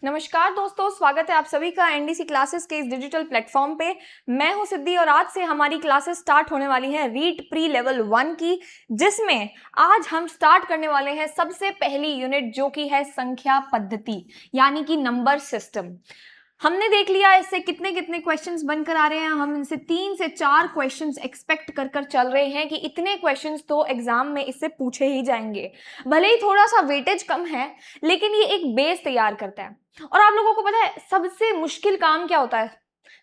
नमस्कार दोस्तों, स्वागत है आप सभी का एनडीसी क्लासेस के इस डिजिटल प्लेटफॉर्म पे। मैं हूं सिद्धि और आज से हमारी क्लासेस स्टार्ट होने वाली हैं रीड प्री लेवल 1 की, जिसमें आज हम स्टार्ट करने वाले हैं सबसे पहली यूनिट जो कि है संख्या पद्धति यानी कि नंबर सिस्टम। हमने देख लिया इससे कितने कितने क्वेश्चंस बनकर आ रहे हैं। हम इनसे 3 से 4 क्वेश्चंस एक्सपेक्ट कर चल रहे हैं कि इतने क्वेश्चंस तो एग्जाम में इससे पूछे ही जाएंगे। भले ही थोड़ा सा वेटेज कम है, लेकिन ये एक बेस तैयार करता है। और आप लोगों को पता है सबसे मुश्किल काम क्या होता है?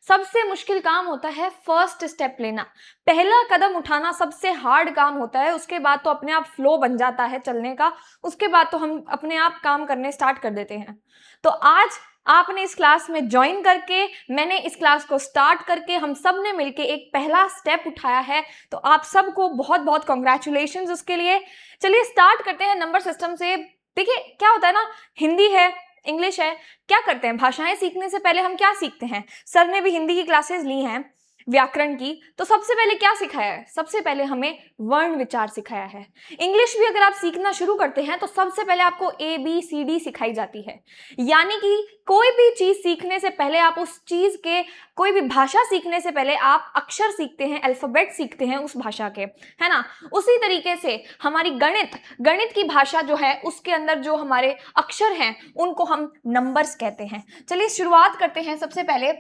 सबसे मुश्किल काम होता है फर्स्ट स्टेप लेना, पहला कदम उठाना सबसे हार्ड काम होता है। उसके बाद तो अपने आप फ्लो बन जाता है चलने का, उसके बाद तो हम अपने आप काम करने स्टार्ट कर देते हैं। तो आज आपने इस क्लास में ज्वाइन करके, मैंने इस क्लास को स्टार्ट करके, हम सब ने मिलके एक पहला स्टेप उठाया है, तो आप सबको बहुत बहुत कॉन्ग्रेचुलेशंस उसके लिए। चलिए स्टार्ट करते हैं नंबर सिस्टम से। देखिए क्या होता है ना, हिंदी है, इंग्लिश है, क्या करते हैं भाषाएं सीखने से पहले हम क्या सीखते हैं? सर ने भी हिंदी की क्लासेस ली हैं व्याकरण की, तो सबसे पहले क्या सिखाया है? सबसे पहले हमें वर्ण विचार सिखाया है। इंग्लिश भी अगर आप सीखना शुरू करते हैं तो सबसे पहले आपको ABCD सिखाई जाती है। यानी कि कोई भी चीज सीखने से पहले आप उस चीज के, कोई भी भाषा सीखने से पहले आप अक्षर सीखते हैं, अल्फाबेट सीखते हैं उस भाषा के, है ना। उसी तरीके से हमारी गणित की भाषा जो है, उसके अंदर जो हमारे अक्षर हैं उनको हम नंबर्स कहते हैं। चलिए शुरुआत करते हैं सबसे पहले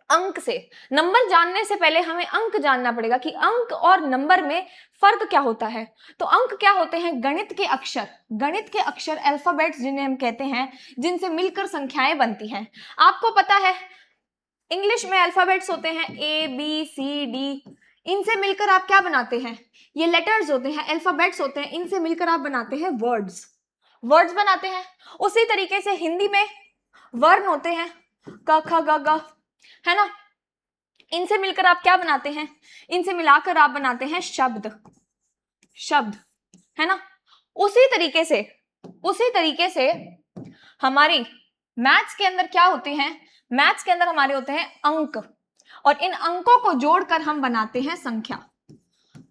अंक से। नंबर जानने से पहले हमें अंक जानना पड़ेगा कि अंक और नंबर में फर्क क्या होता है। तो अंक क्या होते हैं? गणित के अक्षर अल्फाबेट्स जिन्हें हम कहते हैं, जिनसे मिलकर संख्याएं बनती हैं। आपको पता है इंग्लिश में अल्फाबेट्स होते हैं ABCD, इनसे मिलकर आप क्या बनाते हैं? ये लेटर्स होते हैं, अल्फाबेट्स होते हैं, इनसे मिलकर आप बनाते हैं वर्ड्स बनाते हैं। उसी तरीके से हिंदी में वर्ण होते हैं क ख ग घ, है ना। इनसे मिलकर आप क्या बनाते हैं? इनसे मिलाकर आप बनाते हैं शब्द, है ना। उसी तरीके से हमारी मैथ्स के अंदर क्या होते हैं? मैथ्स के अंदर हमारे होते हैं अंक, और इन अंकों को जोड़कर हम बनाते हैं संख्या।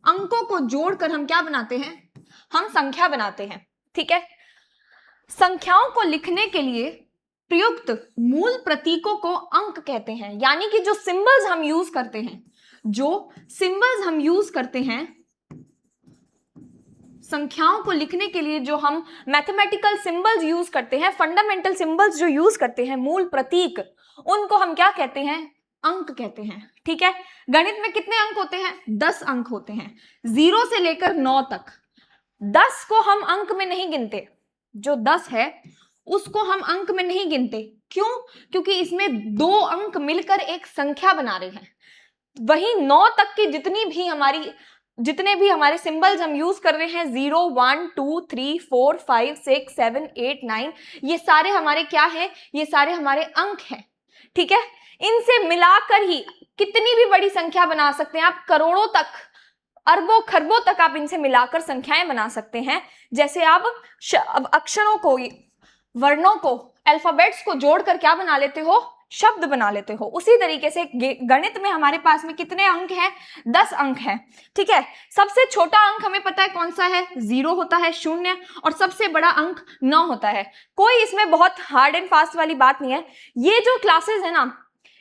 अंकों को जोड़कर हम क्या बनाते हैं? हम संख्या बनाते हैं, ठीक है। संख्याओं को लिखने के लिए प्रयुक्त मूल प्रतीकों को अंक कहते हैं। यानी कि जो सिंबल्स हम यूज करते हैं संख्याओं को लिखने के लिए, जो हम मैथमेटिकल सिंबल्स यूज करते हैं, फंडामेंटल सिंबल्स जो यूज करते हैं, मूल प्रतीक, उनको हम क्या कहते हैं? अंक कहते हैं, ठीक है। गणित में कितने अंक होते हैं? 10 अंक होते हैं, 0 से लेकर 9 तक। 10 को हम अंक में नहीं गिनते, जो 10 है उसको हम अंक में नहीं गिनते। क्यों? क्योंकि इसमें 2 अंक मिलकर एक संख्या बना रहे हैं। वही 9 तक की जितने भी हमारे सिंबल्स हम यूज कर रहे हैं, 0 1 2 3 4 5 6 7 8 9, ये सारे हमारे क्या है? ये सारे हमारे अंक हैं, ठीक है। इनसे मिलाकर ही कितनी भी बड़ी संख्या बना सकते हैं आप, करोड़ों तक, अरबों खरबों तक आप इनसे मिलाकर संख्याएं बना सकते हैं। जैसे आप अक्षरों को, वर्णों को, अल्फाबेट्स को जोड़कर क्या बना लेते हो? शब्द बना लेते हो। उसी तरीके से गणित में हमारे पास में कितने अंक हैं? 10 अंक हैं, ठीक है। सबसे छोटा अंक हमें पता है कौन सा है? 0 होता है, शून्य, और सबसे बड़ा अंक 9 होता है। कोई इसमें बहुत हार्ड एंड फास्ट वाली बात नहीं है। ये जो क्लासेस है ना,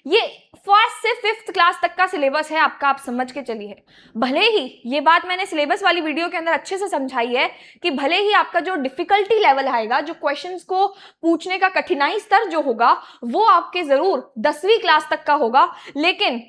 ये फर्स्ट से 5th क्लास तक का सिलेबस है आपका, आप समझ के चलिए। भले ही ये बात मैंने सिलेबस वाली वीडियो के अंदर अच्छे से समझाई है कि भले ही आपका जो डिफिकल्टी लेवल आएगा, जो क्वेश्चंस को पूछने का कठिनाई स्तर जो होगा, वो आपके जरूर 10वीं क्लास तक का होगा, लेकिन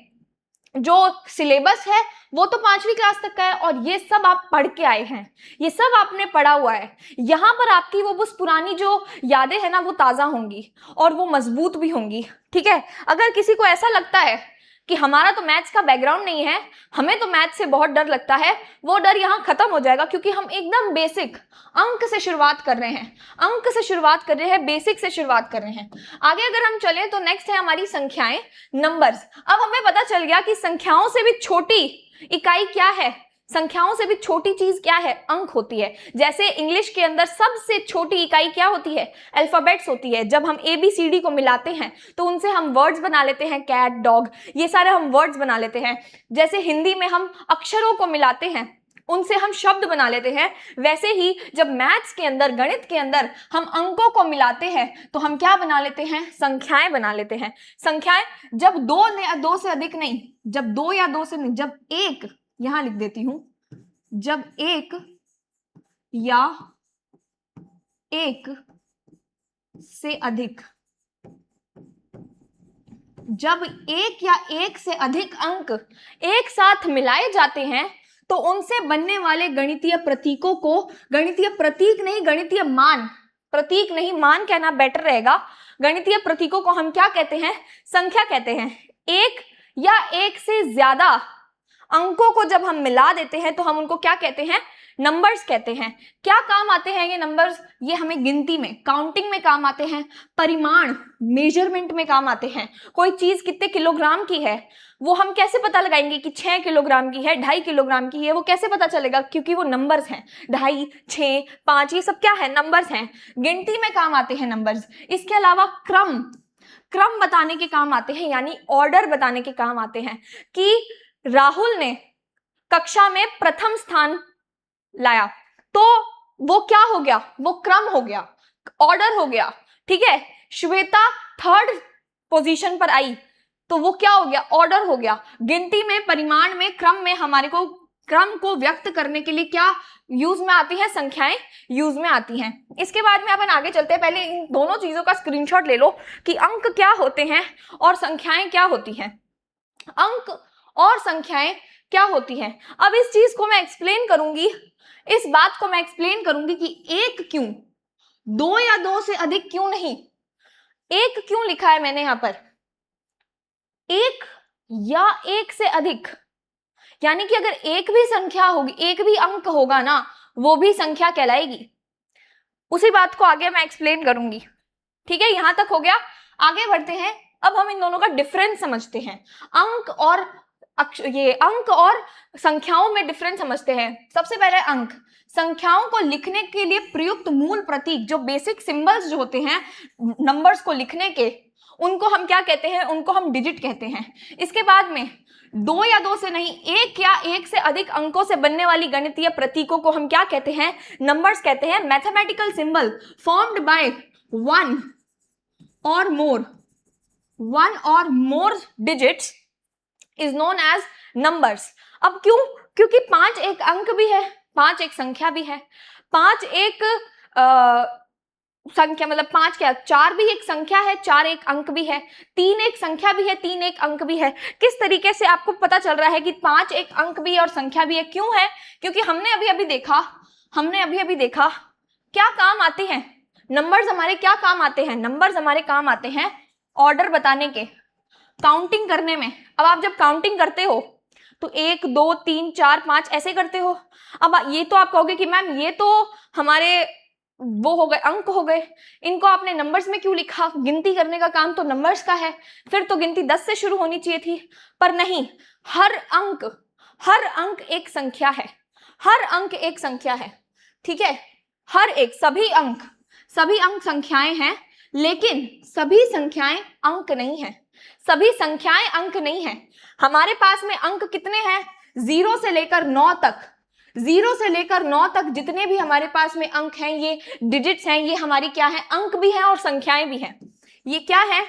जो सिलेबस है वो तो 5वीं क्लास तक का है, और ये सब आप पढ़ के आए हैं, ये सब आपने पढ़ा हुआ है। यहां पर आपकी वो बस पुरानी जो यादें हैं ना, वो ताजा होंगी और वो मजबूत भी होंगी, ठीक है। अगर किसी को ऐसा लगता है कि हमारा तो मैथ्स का बैकग्राउंड नहीं है, हमें तो मैथ्स से बहुत डर लगता है, वो डर यहाँ खत्म हो जाएगा, क्योंकि हम एकदम बेसिक अंक से शुरुआत कर रहे हैं, बेसिक से शुरुआत कर रहे हैं। आगे अगर हम चलें तो नेक्स्ट है हमारी संख्याएं, नंबर्स। अब हमें पता चल गया कि संख्याओं से भी छोटी इकाई क्या है? संख्याओं से भी छोटी चीज क्या है? अंक होती है। जैसे इंग्लिश के अंदर सबसे छोटी इकाई क्या होती है? अल्फाबेट्स होती है। जब हम ABCD को मिलाते हैं तो उनसे हम वर्ड्स बना लेते हैं, कैट, डॉग, ये सारे हम वर्ड्स बना लेते हैं। जैसे हिंदी में हम अक्षरों को मिलाते हैं, उनसे हम शब्द बना लेते हैं, वैसे ही जब मैथ्स के अंदर, गणित के अंदर हम अंकों को मिलाते हैं तो हम क्या बना लेते हैं, संख्याएं बना लेते हैं। संख्याएं जब दो से अधिक नहीं, जब दो या दो से नहीं, जब एक, यहां लिख देती हूं, जब एक या एक से अधिक, जब एक या एक से अधिक अंक एक साथ मिलाए जाते हैं तो उनसे बनने वाले गणितीय प्रतीकों को, गणितीय प्रतीक नहीं, गणितीय मान, प्रतीक नहीं मान कहना बेटर रहेगा, गणितीय प्रतीकों को हम क्या कहते हैं, संख्या कहते हैं। एक या एक से ज्यादा अंकों को जब हम मिला देते हैं तो हम उनको क्या कहते हैं, नंबर्स कहते हैं। क्या काम आते हैं ये नंबर्स, ये हमें गिनती में, काउंटिंग में काम आते हैं, परिमाण, मेजरमेंट में काम आते हैं। कोई चीज कितने किलोग्राम की है वो हम कैसे पता लगाएंगे कि 6 किलोग्राम की है, 2.5 किलोग्राम की है, वो कैसे पता चलेगा, क्योंकि वो नंबर्स हैं, 2.5, 6, 5, ये सब क्या है, नंबर्स हैं, गिनती में काम आते हैं नंबर्स। इसके अलावा क्रम बताने के काम आते हैं, यानी ऑर्डर बताने के काम आते हैं कि राहुल ने कक्षा में प्रथम स्थान लाया तो वो क्या हो गया, वो क्रम हो गया, ऑर्डर हो गया, ठीक है। श्वेता 3rd पोजीशन पर आई तो वो क्या हो गया, ऑर्डर हो गया। गिनती में, परिमाण में, क्रम में हमारे को क्रम को व्यक्त करने के लिए क्या यूज में आती है, संख्याएं यूज में आती हैं। इसके बाद में अपन आगे चलते हैं, पहले इन दोनों चीजों का स्क्रीनशॉट ले लो कि अंक क्या होते हैं और संख्याएं क्या होती हैं। अंक और संख्याएं क्या होती हैं, अब इस चीज को मैं एक्सप्लेन करूंगी, इस बात को मैं एक्सप्लेन करूंगी कि एक क्यों, दो या दो से अधिक क्यों नहीं, एक क्यों लिखा है मैंने यहां पर, एक या एक से अधिक, यानी कि अगर एक भी संख्या होगी, एक भी अंक होगा ना, वो भी संख्या कहलाएगी। उसी बात को आगे मैं एक्सप्लेन करूंगी, ठीक है। यहां तक हो गया, आगे बढ़ते हैं। अब हम इन दोनों का डिफरेंस समझते हैं, अंक और संख्याओं में डिफरेंस समझते हैं। सबसे पहले अंक, संख्याओं को लिखने के लिए प्रयुक्त मूल प्रतीक, जो बेसिक सिंबल्स जो होते हैं नंबर्स को लिखने के, उनको हम क्या कहते हैं, उनको हम डिजिट कहते हैं। इसके बाद में दो या दो से नहीं, एक या एक से अधिक अंकों से बनने वाली गणितीय प्रतीकों को हम क्या कहते हैं, नंबर्स कहते हैं। Mathematical symbol formed by one or more digits is known as numbers। अब क्यों, क्योंकि 5 एक अंक भी है, 5 एक संख्या भी है, 5 एक संख्या, मतलब 5 क्या, 4 भी एक संख्या है, 4 एक अंक भी है, 3 एक संख्या भी है, 3 एक अंक भी है। किस तरीके से आपको पता चल रहा है कि 5 एक अंक भी है और संख्या भी है, क्यों है, क्योंकि हमने अभी अभी देखा क्या काम आते हैं नंबर्स, हमारे क्या काम आते हैं, नंबर्स हमारे काम आते हैं ऑर्डर बताने के, काउंटिंग करने में। अब आप जब काउंटिंग करते हो तो 1 2 3 4 5 ऐसे करते हो। अब ये तो आप कहोगे कि मैम ये तो हमारे वो हो गए, अंक हो गए, इनको आपने नंबर्स में क्यों लिखा, गिनती करने का काम तो नंबर्स का है, फिर तो गिनती 10 से शुरू होनी चाहिए थी। पर नहीं, हर अंक एक संख्या है, हर अंक एक संख्या है, ठीक है। हर एक, सभी अंक संख्याएं हैं, लेकिन सभी संख्याएं अंक नहीं है, सभी संख्याएं अंक नहीं है। हमारे पास में अंक कितने हैं, 0 से लेकर 9 तक, 0 से लेकर 9 तक जितने भी हमारे पास में अंक हैं, ये डिजिट्स हैं, ये हमारी क्या है, अंक भी हैं और संख्याएं भी हैं। ये क्या है,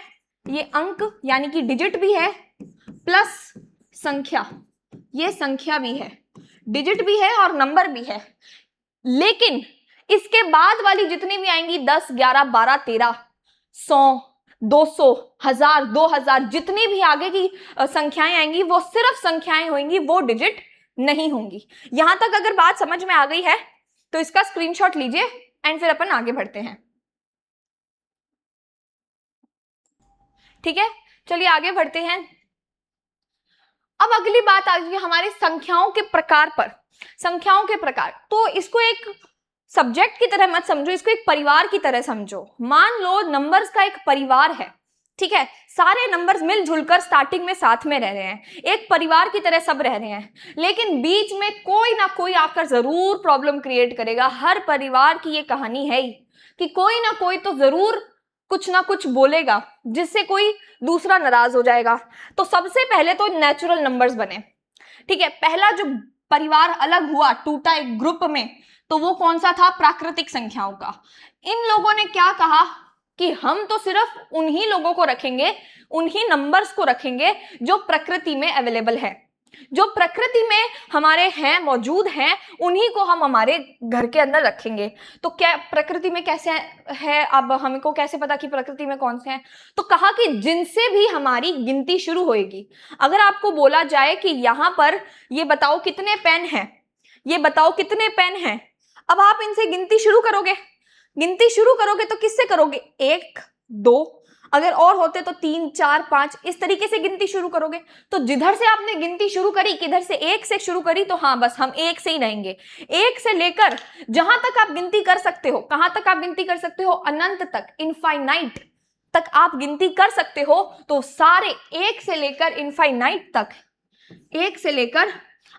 ये अंक यानी कि डिजिट भी है प्लस संख्या, ये संख्या भी है, डिजिट भी है और नंबर भी है। लेकिन इसके बाद वाली जितनी भी आएंगी, 10 11 12 13 100 200 1000 2000 जितनी भी आगे की संख्याएं आएंगी, वो सिर्फ संख्याएं होंगी, वो डिजिट नहीं होंगी। यहां तक अगर बात समझ में आ गई है तो इसका स्क्रीनशॉट लीजिए एंड फिर अपन आगे बढ़ते हैं, ठीक है। चलिए आगे बढ़ते हैं। अब अगली बात आ गई हमारे संख्याओं के प्रकार पर। संख्याओं के प्रकार, तो इसको एक सब्जेक्ट की तरह मत समझो, इसको एक परिवार की तरह समझो। मान लो नंबर्स का एक परिवार है, ठीक है, सारे नंबर्स मिलजुल कर स्टार्टिंग में साथ में रह रहे हैं, एक परिवार की तरह सब रह रहे हैं, लेकिन बीच में कोई ना कोई आकर जरूर प्रॉब्लम क्रिएट करेगा। हर परिवार की ये कहानी है ही कि कोई ना कोई तो जरूर कुछ ना कुछ बोलेगा जिससे कोई दूसरा नाराज हो जाएगा। तो सबसे पहले तो नेचुरल नंबर्स बने, ठीक है। पहला जो परिवार अलग हुआ, टूटा एक ग्रुप में, तो वो कौन सा था? प्राकृतिक संख्याओं का। इन लोगों ने क्या कहा कि हम तो सिर्फ उन्हीं लोगों को रखेंगे, उन्हीं नंबर्स को रखेंगे जो प्रकृति में अवेलेबल है, जो प्रकृति में हमारे हैं, मौजूद हैं, उन्हीं को हम हमारे घर के अंदर रखेंगे। तो क्या प्रकृति में कैसे है? अब हमको कैसे पता कि प्रकृति में कौन से हैं? तो कहा कि जिनसे भी हमारी गिनती शुरू होगी। अगर आपको बोला जाए कि यहां पर ये बताओ कितने पेन हैं, ये बताओ कितने पेन हैं, अब आप इनसे गिनती शुरू करोगे। गिनती शुरू करोगे तो किससे करोगे? 1 2, अगर और होते तो 3 4 5, इस तरीके से गिनती शुरू करोगे। तो जिधर से आपने गिनती शुरू करी, किधर से? 1 से शुरू करी, तो हाँ बस हम 1 से ही रहेंगे। 1 से लेकर जहां तक आप गिनती कर सकते हो, कहां तक आप गिनती कर सकते हो? अनंत तक, इनफाइनाइट तक आप गिनती कर सकते हो। तो सारे 1 से लेकर इनफाइनाइट तक, 1 से लेकर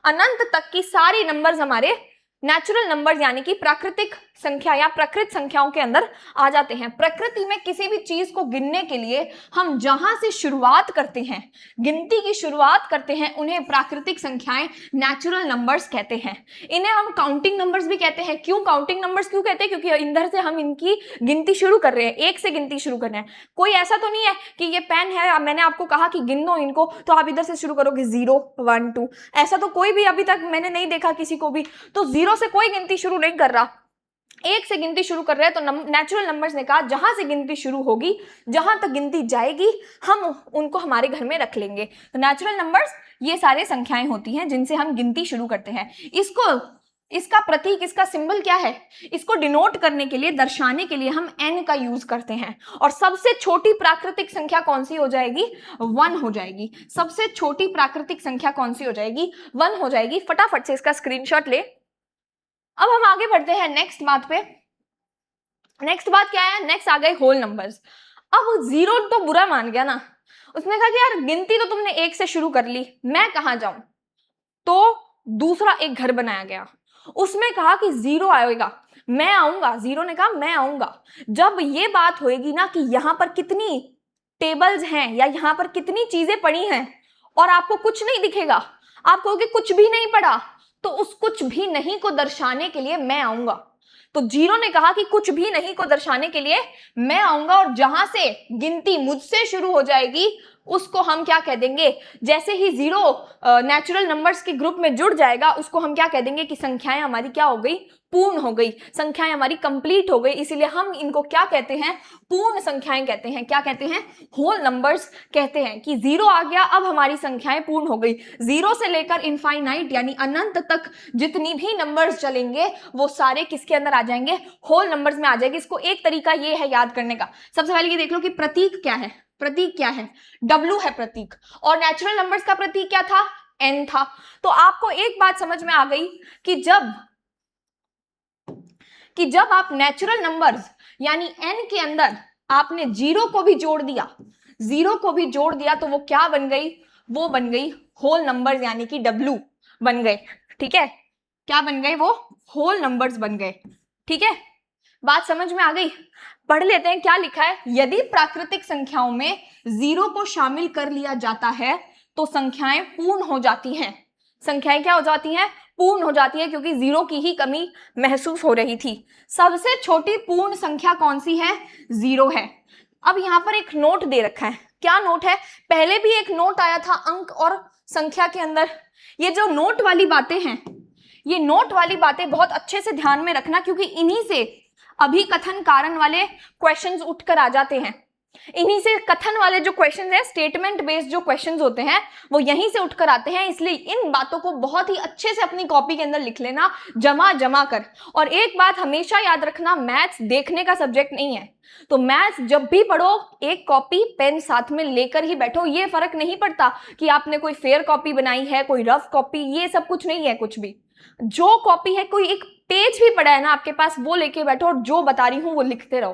अनंत तक की सारी नंबर्स हमारे नेचुरल नंबर्स यानी कि प्राकृतिक संख्या या प्रकृत संख्याओं के अंदर आ जाते हैं। प्रकृति में किसी भी चीज को गिनने के लिए हम जहां से शुरुआत करते हैं, गिनती की शुरुआत करते हैं, उन्हें प्राकृतिक संख्याएं, नेचुरल नंबर्स कहते हैं। इन्हें हम काउंटिंग नंबर्स भी कहते हैं। क्यों काउंटिंग नंबर्स क्यों कहते हैं? क्योंकि इधर से हम इनकी गिनती शुरू कर रहे हैं, 1 से गिनती शुरू कर रहे हैं। कोई ऐसा तो नहीं है कि ये पेन है, मैंने आपको कहा कि गिन लो इनको, तो आप इधर से शुरू करोगे 0 1 2, ऐसा तो कोई भी अभी तक मैंने नहीं देखा किसी को भी। तो 0 से कोई गिनती शुरू नहीं कर रहा, 1 से गिनती शुरू कर रहे हैं। तो नेचुरल नंबर्स ने कहा जहां से गिनती शुरू होगी, जहां तक गिनती जाएगी, हम उनको हमारे घर में रख लेंगे। तो नेचुरल नंबर्स ये सारे संख्याएं होती हैं जिनसे हम गिनती शुरू करते हैं। इसका प्रतीक, इसका सिंबल क्या है? इसको डिनोट करने के लिए, दर्शाने के लिए हम n का यूज करते हैं। और सबसे छोटी प्राकृतिक संख्या कौन सी हो जाएगी? 1 हो जाएगी। सबसे छोटी प्राकृतिक संख्या कौन सी हो जाएगी? 1 हो जाएगी। फटाफट से इसका स्क्रीनशॉट ले। अब हम आगे बढ़ते हैं नेक्स्ट बात पे। नेक्स्ट बात क्या है? नेक्स्ट आ गए होल नंबर्स। अब 0 तो बुरा मान गया ना, उसने कहा कि यार गिनती तो तुमने 1 से शुरू कर ली, मैं कहां जाऊं? तो दूसरा एक घर बनाया गया, उसमें कहा कि 0 आएगा, मैं आऊंगा। 0 ने कहा मैं आऊंगा। जब ये बात होएगी ना कि यहां पर कितनी टेबल्स हैं या यहां पर कितनी चीजें पड़ी हैं और आपको कुछ नहीं दिखेगा, आप कहोगे कुछ भी नहीं पड़ा, तो उस कुछ भी नहीं को दर्शाने के लिए मैं आऊंगा। तो 0 ने कहा कि कुछ भी नहीं को दर्शाने के लिए मैं आऊंगा, और जहां से गिनती मुझसे शुरू हो जाएगी उसको हम क्या कह देंगे? जैसे ही 0 नेचुरल नंबर्स के ग्रुप में जुड़ जाएगा, उसको हम क्या कह देंगे कि संख्याएं हमारी क्या हो गई? पूर्ण हो गई, संख्याएं हमारी कंप्लीट हो गई। इसीलिए हम इनको क्या कहते हैं? पूर्ण संख्याएं कहते हैं। क्या कहते हैं? होल नंबर्स कहते हैं। कि 0 आ गया, अब हमारी संख्याएं पूर्ण हो गई। 0 से लेकर इनफाइनाइट यानी अनंत तक जितनी भी नंबर्स चलेंगे वो सारे किसके अंदर आ जाएंगे? होल नंबर्स में आ जाएंगे। इसको एक तरीका ये है याद करने का। सबसे पहले ये देख लो कि प्रतीक क्या है। प्रतीक क्या है? W है प्रतीक। और नेचुरल नंबर्स का प्रतीक क्या था? N था। तो आपको एक बात समझ में आ गई कि जब आप नेचुरल नंबर्स यानी n के अंदर आपने 0 को भी जोड़ दिया, 0 को भी जोड़ दिया, तो वो क्या बन गई? वो बन गई होल नंबर्स यानी कि W बन गए। ठीक है, क्या बन गए? वो होल नंबर्स बन गए। ठीक है, बात समझ में आ गई? पढ़ लेते हैं क्या लिखा है। यदि प्राकृतिक संख्याओं में 0 को शामिल कर लिया जाता है तो संख्याएं पूर्ण हो जाती हैं। संख्याएं क्या हो जाती हैं? पूर्ण हो जाती है, क्योंकि 0 की ही कमी महसूस हो रही थी। सबसे छोटी पूर्ण संख्या कौन सी है? 0 है। अब यहां पर एक नोट दे रखा है। क्या नोट है? पहले भी एक नोट आया था अंक और संख्या के अंदर। ये जो नोट वाली बातें हैं, ये नोट वाली बातें बहुत अच्छे से ध्यान में रखना, क्योंकि इन्हीं से अभिकथन कारण वाले क्वेश्चंस उठकर आ जाते हैं। इन्हीं से कथन वाले जो क्वेश्चंस हैं, स्टेटमेंट बेस्ड जो क्वेश्चंस होते हैं, वो यहीं से उठकर आते हैं। इसलिए इन बातों को बहुत ही अच्छे से अपनी कॉपी के अंदर लिख लेना, जमा कर। और एक बात हमेशा याद रखना, मैथ्स देखने का सब्जेक्ट नहीं है। तो मैथ्स जब भी पढ़ो, एक कॉपी पेन साथ में लेकर ही बैठो। ये फर्क नहीं पड़ता कि आपने कोई फेयर कॉपी बनाई है, कोई रफ कॉपी, ये सब कुछ नहीं है। कुछ भी जो कॉपी है, कोई एक पेज भी पड़ा है ना आपके पास, वो लेके बैठो और जो बता रही हूं वो लिखते रहो,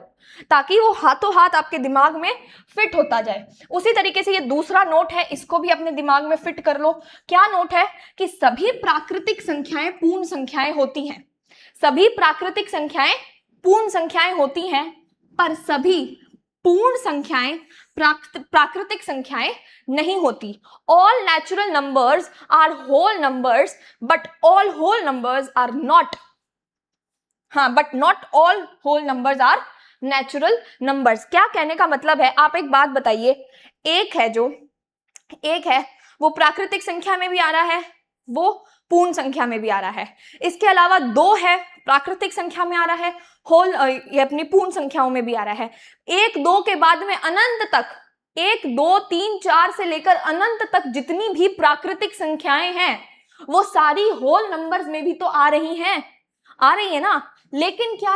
ताकि वो हाथों हाथ आपके दिमाग में फिट होता जाए। उसी तरीके से ये दूसरा नोट है, इसको भी अपने दिमाग में फिट कर लो। क्या नोट है? कि सभी प्राकृतिक संख्याएं पूर्ण संख्याएं होती हैं। सभी प्राकृतिक संख्याएं पूर्ण संख्याएं होती हैं, पर सभी पूर्ण संख्याएं प्राकृतिक संख्याएं नहीं होती। All natural numbers are whole numbers but all whole numbers are not, हाँ, but not all whole numbers are natural numbers. क्या कहने का मतलब है, आप एक बात बताइए, एक है वो प्राकृतिक संख्या में भी आ रहा है, वो पूर्ण संख्या में भी आ रहा है। इसके अलावा 2 है, प्राकृतिक संख्या में आ रहा है, होल ये अपनी पूर्ण संख्याओं में भी आ रहा है। 1 2 के बाद में अनंत तक, 1 2 3 4 से लेकर अनंत तक जितनी भी प्राकृतिक संख्याएं हैं वो सारी होल नंबर्स में भी तो आ रही है ना। लेकिन क्या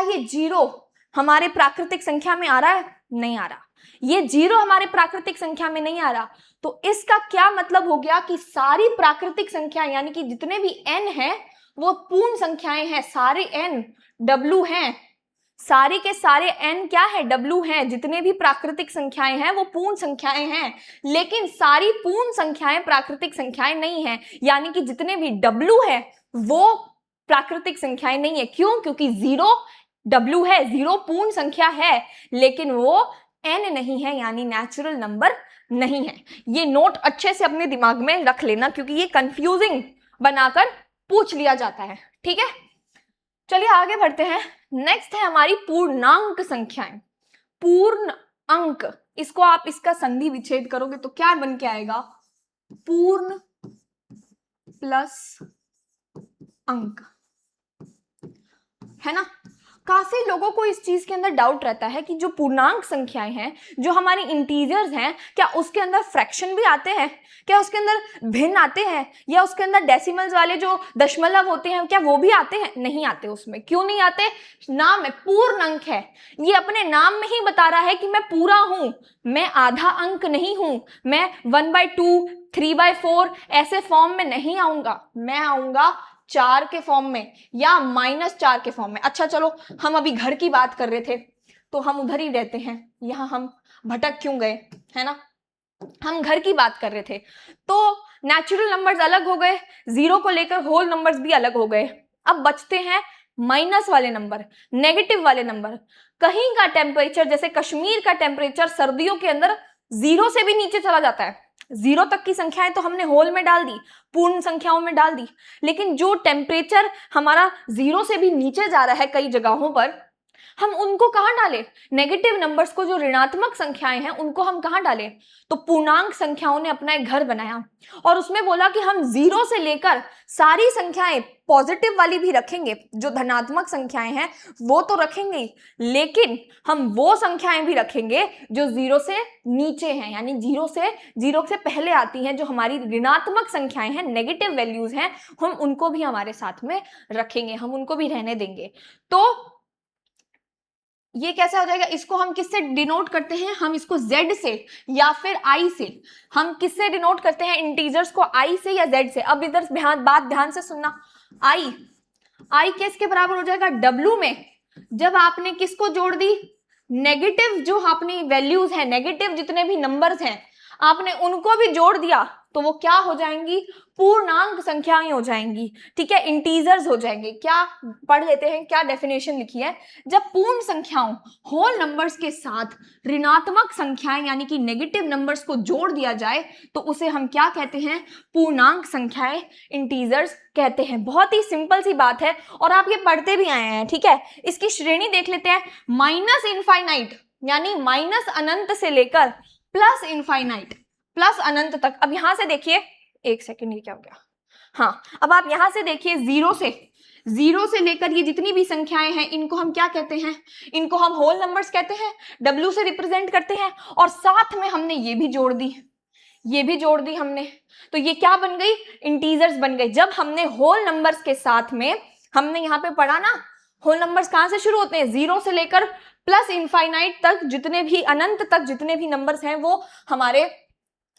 ये जीरो हमारे प्राकृतिक संख्या में आ रहा है? नहीं आ रहा। ये 0 हमारे प्राकृतिक संख्या में नहीं आ रहा। तो इसका क्या मतलब हो गया कि सारी प्राकृतिक संख्या यानी कि जितने भी n है वो पूर्ण संख्याएं हैं, सारे n w हैं, सारे के सारे n क्या है? w हैं। जितने भी प्राकृतिक संख्याएं हैं वो पूर्ण संख्याएं हैं, लेकिन सारी पूर्ण संख्याएं प्राकृतिक संख्याएं नहीं हैं, यानी कि जितने भी w है वो प्राकृतिक संख्याएं नहीं है। क्यों? क्योंकि 0 w है, 0 पूर्ण संख्या है, लेकिन वो n नहीं है, यानी नेचुरल नंबर नहीं है। ये नोट अच्छे से अपने दिमाग में रख लेना, क्योंकि ये कंफ्यूजिंग बनाकर पूछ लिया जाता है। ठीक है, चलिए आगे बढ़ते हैं। नेक्स्ट है हमारी पूर्णांक संख्याएं। पूर्ण अंक, इसको आप इसका संधि विच्छेद करोगे तो क्या बन के आएगा? पूर्ण प्लस अंक, है ना। काफी लोगों को इस चीज के अंदर डाउट रहता है कि जो पूर्णांक संख्याएं हैं, जो हमारी इंटीजर्स हैं, क्या उसके अंदर फ्रैक्शन भी आते हैं? क्या उसके अंदर भिन्न आते हैं? या उसके अंदर डेसिमल्स वाले जो दशमलव होते हैं क्या वो भी आते हैं? नहीं आते उसमें। क्यों नहीं आते? नाम है पूर्ण अंक है, ये अपने नाम में ही बता रहा है कि मैं पूरा हूं, मैं आधा अंक नहीं हूं, मैं 1/2 3/4 ऐसे फॉर्म में नहीं आऊंगा, मैं आऊंगा 4 के फॉर्म में या -4 के फॉर्म में। अच्छा चलो, हम अभी घर की बात कर रहे थे तो हम उधर ही रहते हैं, यहाँ हम भटक क्यों गए, है ना। हम घर की बात कर रहे थे तो नेचुरल नंबर्स अलग हो गए, 0 को लेकर होल नंबर्स भी अलग हो गए। अब बचते हैं माइनस वाले नंबर, नेगेटिव वाले नंबर। कहीं का टेम्परेचर, जैसे कश्मीर का टेम्परेचर सर्दियों के अंदर 0 से भी नीचे चला जाता है। 0 तक की संख्याएं तो हमने होल में डाल दी, पूर्ण संख्याओं में डाल दी, लेकिन जो टेम्परेचर हमारा 0 से भी नीचे जा रहा है कई जगहों पर, हम उनको कहां डालें? नेगेटिव नंबर्स को, जो ऋणात्मक संख्याएं हैं, उनको हम कहां डालें? तो पूर्णांक संख्याओं ने अपना एक घर बनाया और उसमें बोला कि हम 0 से लेकर सारी संख्याएं, पॉजिटिव वाली भी रखेंगे, जो धनात्मक संख्याएं हैं वो तो रखेंगे, लेकिन हम वो संख्याएं भी रखेंगे जो 0 से नीचे हैं, यानी 0 से पहले आती हैं, जो हमारी ऋणात्मक संख्याएं हैं, नेगेटिव वैल्यूज हैं, हम उनको भी हमारे साथ में रखेंगे, हम उनको भी रहने देंगे। तो ये कैसे हो जाएगा? इसको हम किससे डिनोट करते हैं? हम इसको z से या फिर i से। हम किससे डिनोट करते हैं इंटीजर्स को? i से या z से। अब इधर बात ध्यान से सुनना। i किसके बराबर हो जाएगा? w में जब आपने किसको जोड़ दी? नेगेटिव जो अपनी वैल्यूज है, नेगेटिव जितने भी नंबर्स हैं, आपने उनको भी जोड़ दिया तो वो क्या हो जाएंगी? पूर्णांक संख्याएं हो जाएंगी। ठीक है, इंटीजर्स हो जाएंगे। क्या पढ़ लेते हैं, क्या डेफिनेशन लिखी है? जब पूर्ण संख्याओं, होल नंबर्स के साथ ऋणात्मक संख्याएं यानी कि नेगेटिव नंबर्स को जोड़ दिया जाए तो उसे हम क्या कहते हैं? पूर्णांक संख्याएं, इंटीजर्स कहते हैं। बहुत ही सिंपल सी बात है और आप ये पढ़ते भी आए हैं। ठीक है, इसकी श्रेणी देख लेते हैं। माइनस इनफाइनाइट यानी माइनस अनंत से लेकर प्लस इनफाइनाइट, प्लस अनंत तक। अब यहां से देखिए, एक सेकेंड, ये क्या हो गया? हाँ, अब आप यहां से देखिए, 0 से लेकर ये जितनी भी संख्याएं हैं, इनको हम क्या कहते हैं? इनको हम होल नंबर्स कहते हैं, w से रिप्रेजेंट करते हैं। और साथ में हमने ये भी जोड़ दी, हमने, तो ये क्या बन गई? इंटीजर्स बन गए। जब हमने होल नंबर्स के साथ में, हमने यहाँ पे पढ़ा ना, होल नंबर्स कहां से शुरू होते हैं? 0 से लेकर प्लस इनफाइनाइट तक, जितने भी अनंत तक जितने भी नंबर्स हैं वो हमारे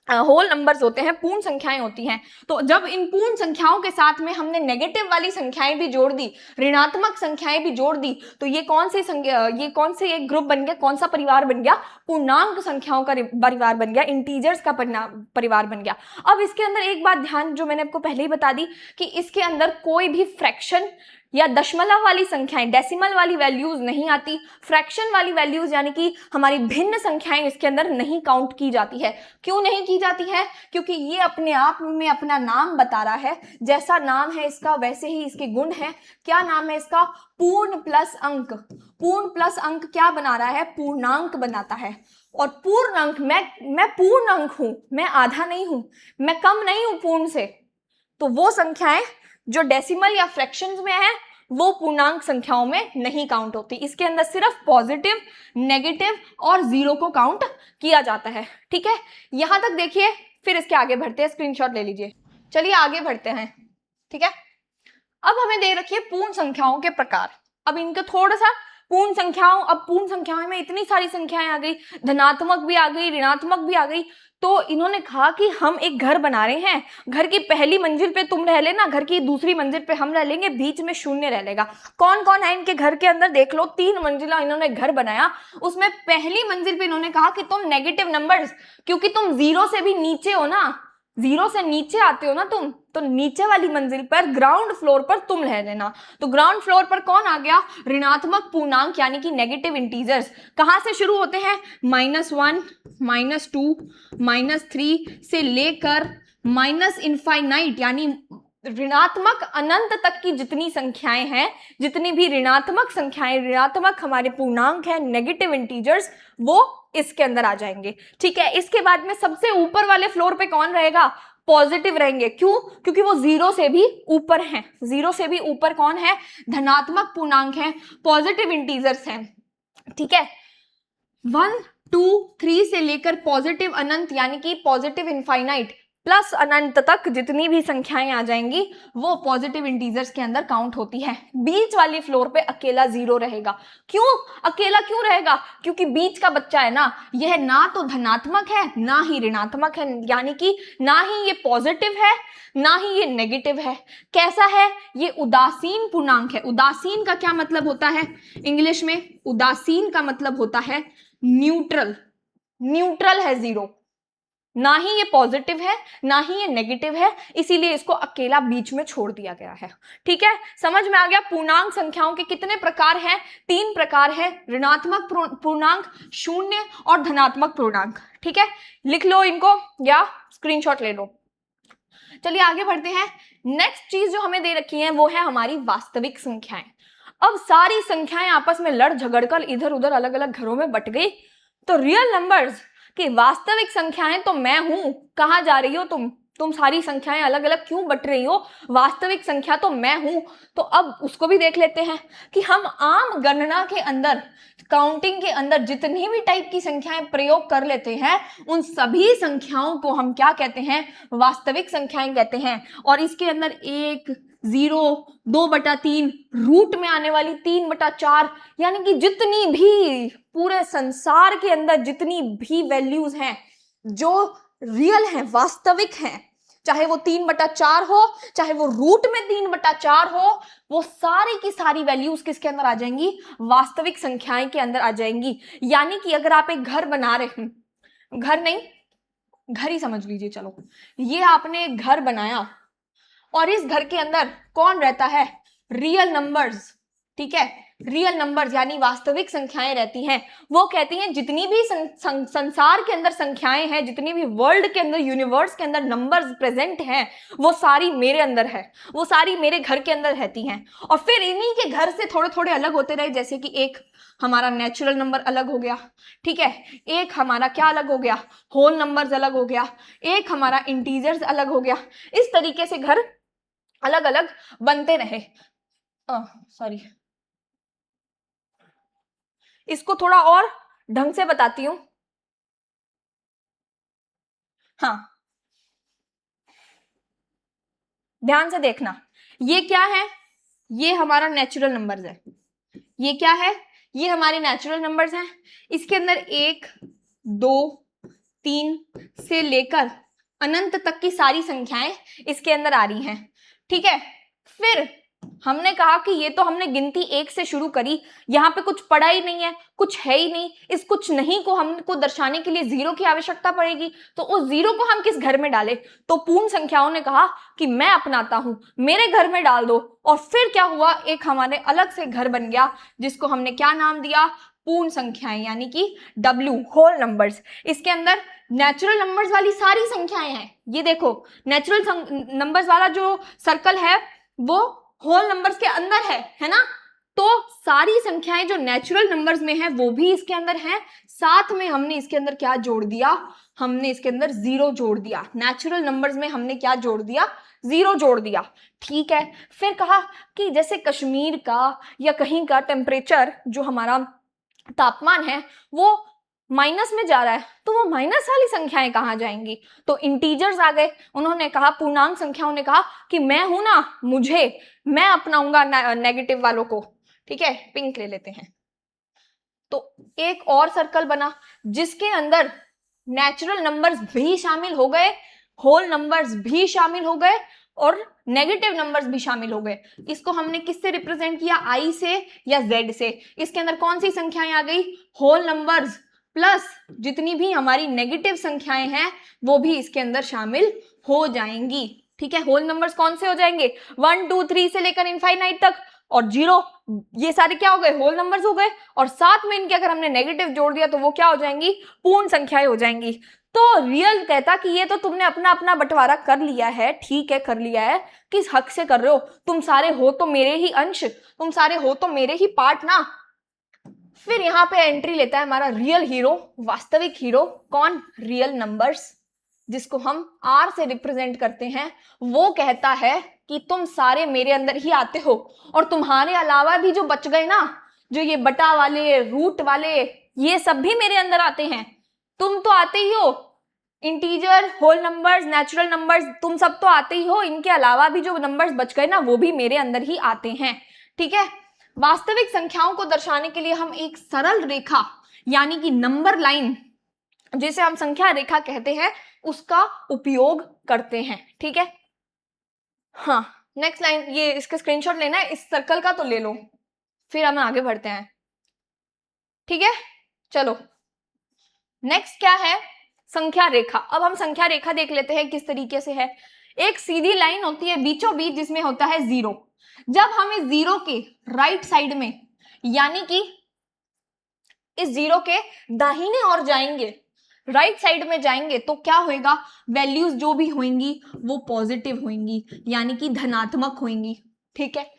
होल नंबर्स होते हैं, पूर्ण संख्याएं होती हैं। तो जब इन पूर्ण संख्याओं के साथ में हमने नेगेटिव वाली संख्याएं भी जोड़ दी, ऋणात्मक संख्याएं भी जोड़ दी, तो ये कौन से एक ग्रुप बन गया? कौन सा परिवार बन गया? पूर्णांक संख्याओं का परिवार बन गया, इंटीजर्स का परिवार बन गया। अब इसके अंदर एक बात ध्यान, जो मैंने आपको पहले ही बता दी, कि इसके अंदर कोई भी फ्रैक्शन या दशमलव वाली संख्याएं, डेसिमल वाली वैल्यूज नहीं आती, फ्रैक्शन वाली वैल्यूज यानी कि हमारी भिन्न संख्याएं इसके अंदर नहीं काउंट की जाती है। क्यों नहीं की जाती है? क्योंकि ये अपने आप में अपना नाम बता रहा है, जैसा नाम है इसका वैसे ही इसके गुण है। क्या नाम है इसका? पूर्ण प्लस अंक। पूर्ण प्लस अंक क्या बना रहा है? पूर्णांक बनाता है। और पूर्ण अंक, मैं पूर्ण अंक हूं, मैं आधा नहीं हूं, मैं कम नहीं हूं पूर्ण से। तो वो संख्याएं जो डेसिमल या फ्रैक्शंस में है वो पूर्णांक संख्याओं में नहीं काउंट होती। इसके अंदर सिर्फ पॉजिटिव, नेगेटिव और जीरो को काउंट किया जाता है। ठीक है, यहां तक देखिए, फिर इसके आगे बढ़ते हैं। स्क्रीनशॉट ले लीजिए। चलिए आगे बढ़ते हैं। ठीक है, अब हमें दे रखिए पूर्ण संख्याओं के प्रकार। अब इनका थोड़ा सा पूर्ण संख्याओं, अब पूर्ण संख्याओं में इतनी सारी संख्याएं आ गई, धनात्मक भी आ गई, ऋणात्मक भी आ गई। तो इन्होंने कहा कि हम एक घर बना रहे हैं, घर की पहली मंजिल पे तुम रह लेना, घर की दूसरी मंजिल पे हम रह लेंगे, बीच में शून्य रह लेगा। कौन कौन है इनके घर के अंदर? देख लो, 3 मंजिला इन्होंने घर बनाया। उसमें पहली मंजिल पे इन्होंने कहा कि तुम नेगेटिव नंबर्स, क्योंकि तुम 0 से भी नीचे हो ना, 0 से नीचे आते हो ना तुम, तो नीचे वाली मंजिल पर, ग्राउंड फ्लोर पर तुम रह लेना। तो ग्राउंड फ्लोर पर कौन आ गया? ऋणात्मक पूर्णांक यानी कि नेगेटिव इंटीजर्स। कहां से शुरू होते हैं? -1, -2, -3 से लेकर -इनफाइनाइट यानी ऋणात्मक अनंत तक की जितनी संख्याएं हैं, जितनी भी ऋणात्मक संख्याएं, ऋणात्मक हमारे पूर्णांक हैं, नेगेटिव इंटीजर्स, वो इसके अंदर आ जाएंगे। ठीक है, इसके बाद में सबसे ऊपर वाले फ्लोर पे कौन रहेगा? पॉजिटिव रहेंगे। क्यों? क्योंकि वो 0 से भी ऊपर हैं। 0 से भी ऊपर कौन है? धनात्मक पूर्णांक हैं, पॉजिटिव इंटीजर्स हैं। ठीक है, 1, 2, 3 से लेकर पॉजिटिव अनंत यानी कि पॉजिटिव इनफाइनाइट प्लस अनंत तक जितनी भी संख्याएं आ जाएंगी वो पॉजिटिव इंटीजर्स के अंदर काउंट होती है। बीच वाली फ्लोर पे अकेला 0 रहेगा। क्यों अकेला क्यों रहेगा? क्योंकि बीच का बच्चा है ना, यह ना तो धनात्मक है ना ही ऋणात्मक है, यानी कि ना ही ये पॉजिटिव है ना ही ये नेगेटिव है। कैसा है? ये उदासीन पूर्णांक है। उदासीन का क्या मतलब होता है इंग्लिश में? उदासीन का मतलब होता है न्यूट्रल। न्यूट्रल है 0, ना ही ये पॉजिटिव है ना ही ये नेगेटिव है, इसीलिए इसको अकेला बीच में छोड़ दिया गया है। ठीक है, समझ में आ गया? पूर्णांक संख्याओं के कितने प्रकार हैं? 3 प्रकार है, ऋणात्मक पूर्णांक, शून्य और धनात्मक पूर्णांक। ठीक है, लिख लो इनको या स्क्रीनशॉट ले लो। चलिए आगे बढ़ते हैं। नेक्स्ट चीज जो हमें दे रखी है वो है हमारी वास्तविक संख्याएं। अब सारी संख्याएं आपस में लड़ झगड़ कर इधर उधर अलग अलग घरों में बट गई, तो रियल नंबर्स कि वास्तविक संख्याएं तो मैं हूं। कहां जा रही हो तुम सारी संख्याएं अलग अलग क्यों बट रही हो? वास्तविक संख्या तो मैं हूं। तो अब उसको भी देख लेते हैं कि हम आम गणना के अंदर, काउंटिंग के अंदर जितनी भी टाइप की संख्याएं प्रयोग कर लेते हैं, उन सभी संख्याओं को हम क्या कहते हैं? वास्तविक संख्याएं कहते हैं। और इसके अंदर 1, 0, 2/3, रूट में आने वाली 3/4, यानी कि जितनी भी पूरे संसार के अंदर जितनी भी वैल्यूज हैं जो रियल हैं, वास्तविक हैं, चाहे वो 3/4 हो, चाहे वो रूट में 3/4 हो, वो सारी की सारी वैल्यूज किसके अंदर आ जाएंगी? वास्तविक संख्याएं के अंदर आ जाएंगी। यानी कि अगर आप एक घर बना रहे हैं, घर नहीं, घर ही समझ लीजिए, चलो, ये आपने एक घर बनाया और इस घर के अंदर कौन रहता है? Real numbers. ठीक है, रियल नंबर्स यानी वास्तविक संख्याएं रहती हैं। वो कहती हैं जितनी भी संसार के अंदर संख्याएं हैं, जितनी भी वर्ल्ड के अंदर, यूनिवर्स के अंदर नंबर्स प्रेजेंट हैं, वो सारी मेरे अंदर है, वो सारी मेरे घर के अंदर रहती हैं। और फिर इन्हीं के घर से थोड़े थोड़े अलग होते रहे, जैसे कि एक हमारा नेचुरल नंबर अलग हो गया, ठीक है, एक हमारा क्या अलग हो गया? होल नंबर्स अलग हो गया, एक हमारा इंटीजर्स अलग हो गया। इस तरीके से घर अलग अलग बनते रहे। सॉरी, इसको थोड़ा और ढंग से बताती हूं। हाँ, ध्यान से देखना, ये क्या है? ये हमारा नेचुरल नंबर्स है। ये क्या है? ये हमारे नेचुरल नंबर्स हैं। इसके अंदर 1, 2, 3 से लेकर अनंत तक की सारी संख्याएं इसके अंदर आ रही हैं। ठीक है, फिर हमने कहा कि ये तो हमने गिनती 1 से शुरू करी, यहाँ पे कुछ पड़ा ही नहीं है, कुछ है ही नहीं, इस कुछ नहीं को हमको दर्शाने के लिए 0 की आवश्यकता पड़ेगी, तो उस 0 को हम किस घर में डालें? तो पूर्ण संख्याओं ने कहा कि मैं अपनाता हूं, मेरे घर में डाल दो। और फिर क्या हुआ, एक हमारे अलग से घर बन गया जिसको हमने क्या नाम दिया? पूर्ण संख्याएं, यानी कि W, होल नंबर्स। इसके अंदर नेचुरल नंबर्स वाली सारी संख्याएं हैं। ये देखो, नेचुरल नंबर्स वाला जो सर्कल है वो होल नंबर्स के अंदर है ना? तो सारी संख्याएं जो नेचुरल नंबर्स में है वो भी इसके अंदर हैं। साथ में हमने इसके अंदर क्या जोड़ दिया? हमने इसके अंदर 0 जोड़ दिया। नेचुरल नंबर्स में हमने क्या जोड़ दिया? 0 जोड़ दिया। ठीक है, फिर कहा कि जैसे कश्मीर का या कहीं का टेम्परेचर, जो हमारा तापमान है, वो माइनस में जा रहा है, तो वो माइनस वाली संख्याएं कहाँ जाएंगी? तो इंटीजर्स आ गए। उन्होंने कहा, पूर्णांक संख्याओं ने कहा कि मैं हूं ना, मैं अपनाऊंगा नेगेटिव वालों को। ठीक है, पिंक ले लेते हैं। तो एक और सर्कल बना जिसके अंदर नेचुरल नंबर्स भी शामिल हो गए, होल नंबर्स भी शामिल हो गए और नेगेटिव नंबर्स भी शामिल हो गए। इसको हमने किससे रिप्रेजेंट किया? I से या Z से। इसके अंदर कौन सी संख्याएं आ गई? होल नंबर्स प्लस जितनी भी हमारी नेगेटिव संख्याएं हैं वो भी इसके अंदर शामिल हो जाएंगी। ठीक है, होल नंबर्स कौन से हो जाएंगे? 1 2 3 से लेकर इनफाइनाइट तक, और 0, ये सारे क्या हो गए? होल नंबर्स हो गए। और साथ में इनके अगर हमने नेगेटिव जोड़ दिया तो वो क्या हो जाएंगी? पूर्ण संख्याएं हो जाएंगी। तो रियल कहता कि ये तो तुमने अपना अपना बंटवारा कर लिया है, ठीक है कर लिया है, किस हक से कर रहे हो? तुम सारे हो तो मेरे ही अंश, तुम सारे हो तो मेरे ही पार्ट ना। फिर यहाँ पे एंट्री लेता है हमारा रियल हीरो, वास्तविक हीरो। कौन? रियल नंबर्स, जिसको हम R से रिप्रेजेंट करते हैं। वो कहता है कि तुम सारे मेरे अंदर ही आते हो, और तुम्हारे अलावा भी जो बच गए ना, जो ये बटा वाले, रूट वाले, ये सब भी मेरे अंदर आते हैं। तुम तो आते ही हो, integer, whole numbers, natural numbers, तुम सब तो आते ही हो। इनके अलावा भी जो नंबर्स बच गए ना, वो भी मेरे अंदर ही आते हैं। ठीक है, वास्तविक संख्याओं को दर्शाने के लिए हम एक सरल रेखा, यानी कि नंबर लाइन, जिसे हम संख्या रेखा कहते हैं, उसका उपयोग करते हैं। ठीक है, हाँ, नेक्स्ट लाइन, ये इसका स्क्रीनशॉट लेना है, इस सर्कल का तो ले लो, फिर हम आगे बढ़ते हैं। ठीक है, चलो नेक्स्ट क्या है? संख्या रेखा। अब हम संख्या रेखा देख लेते हैं किस तरीके से है। एक सीधी लाइन होती है बीचों बीच, जिसमें होता है 0। जब हम इस 0 के राइट साइड में, यानी कि इस 0 के दाहिने ओर जाएंगे, राइट साइड में जाएंगे, तो क्या होएगा? वैल्यूज जो भी होंगी वो पॉजिटिव होंगी, यानी कि धनात्मक होंगी। ठीक है,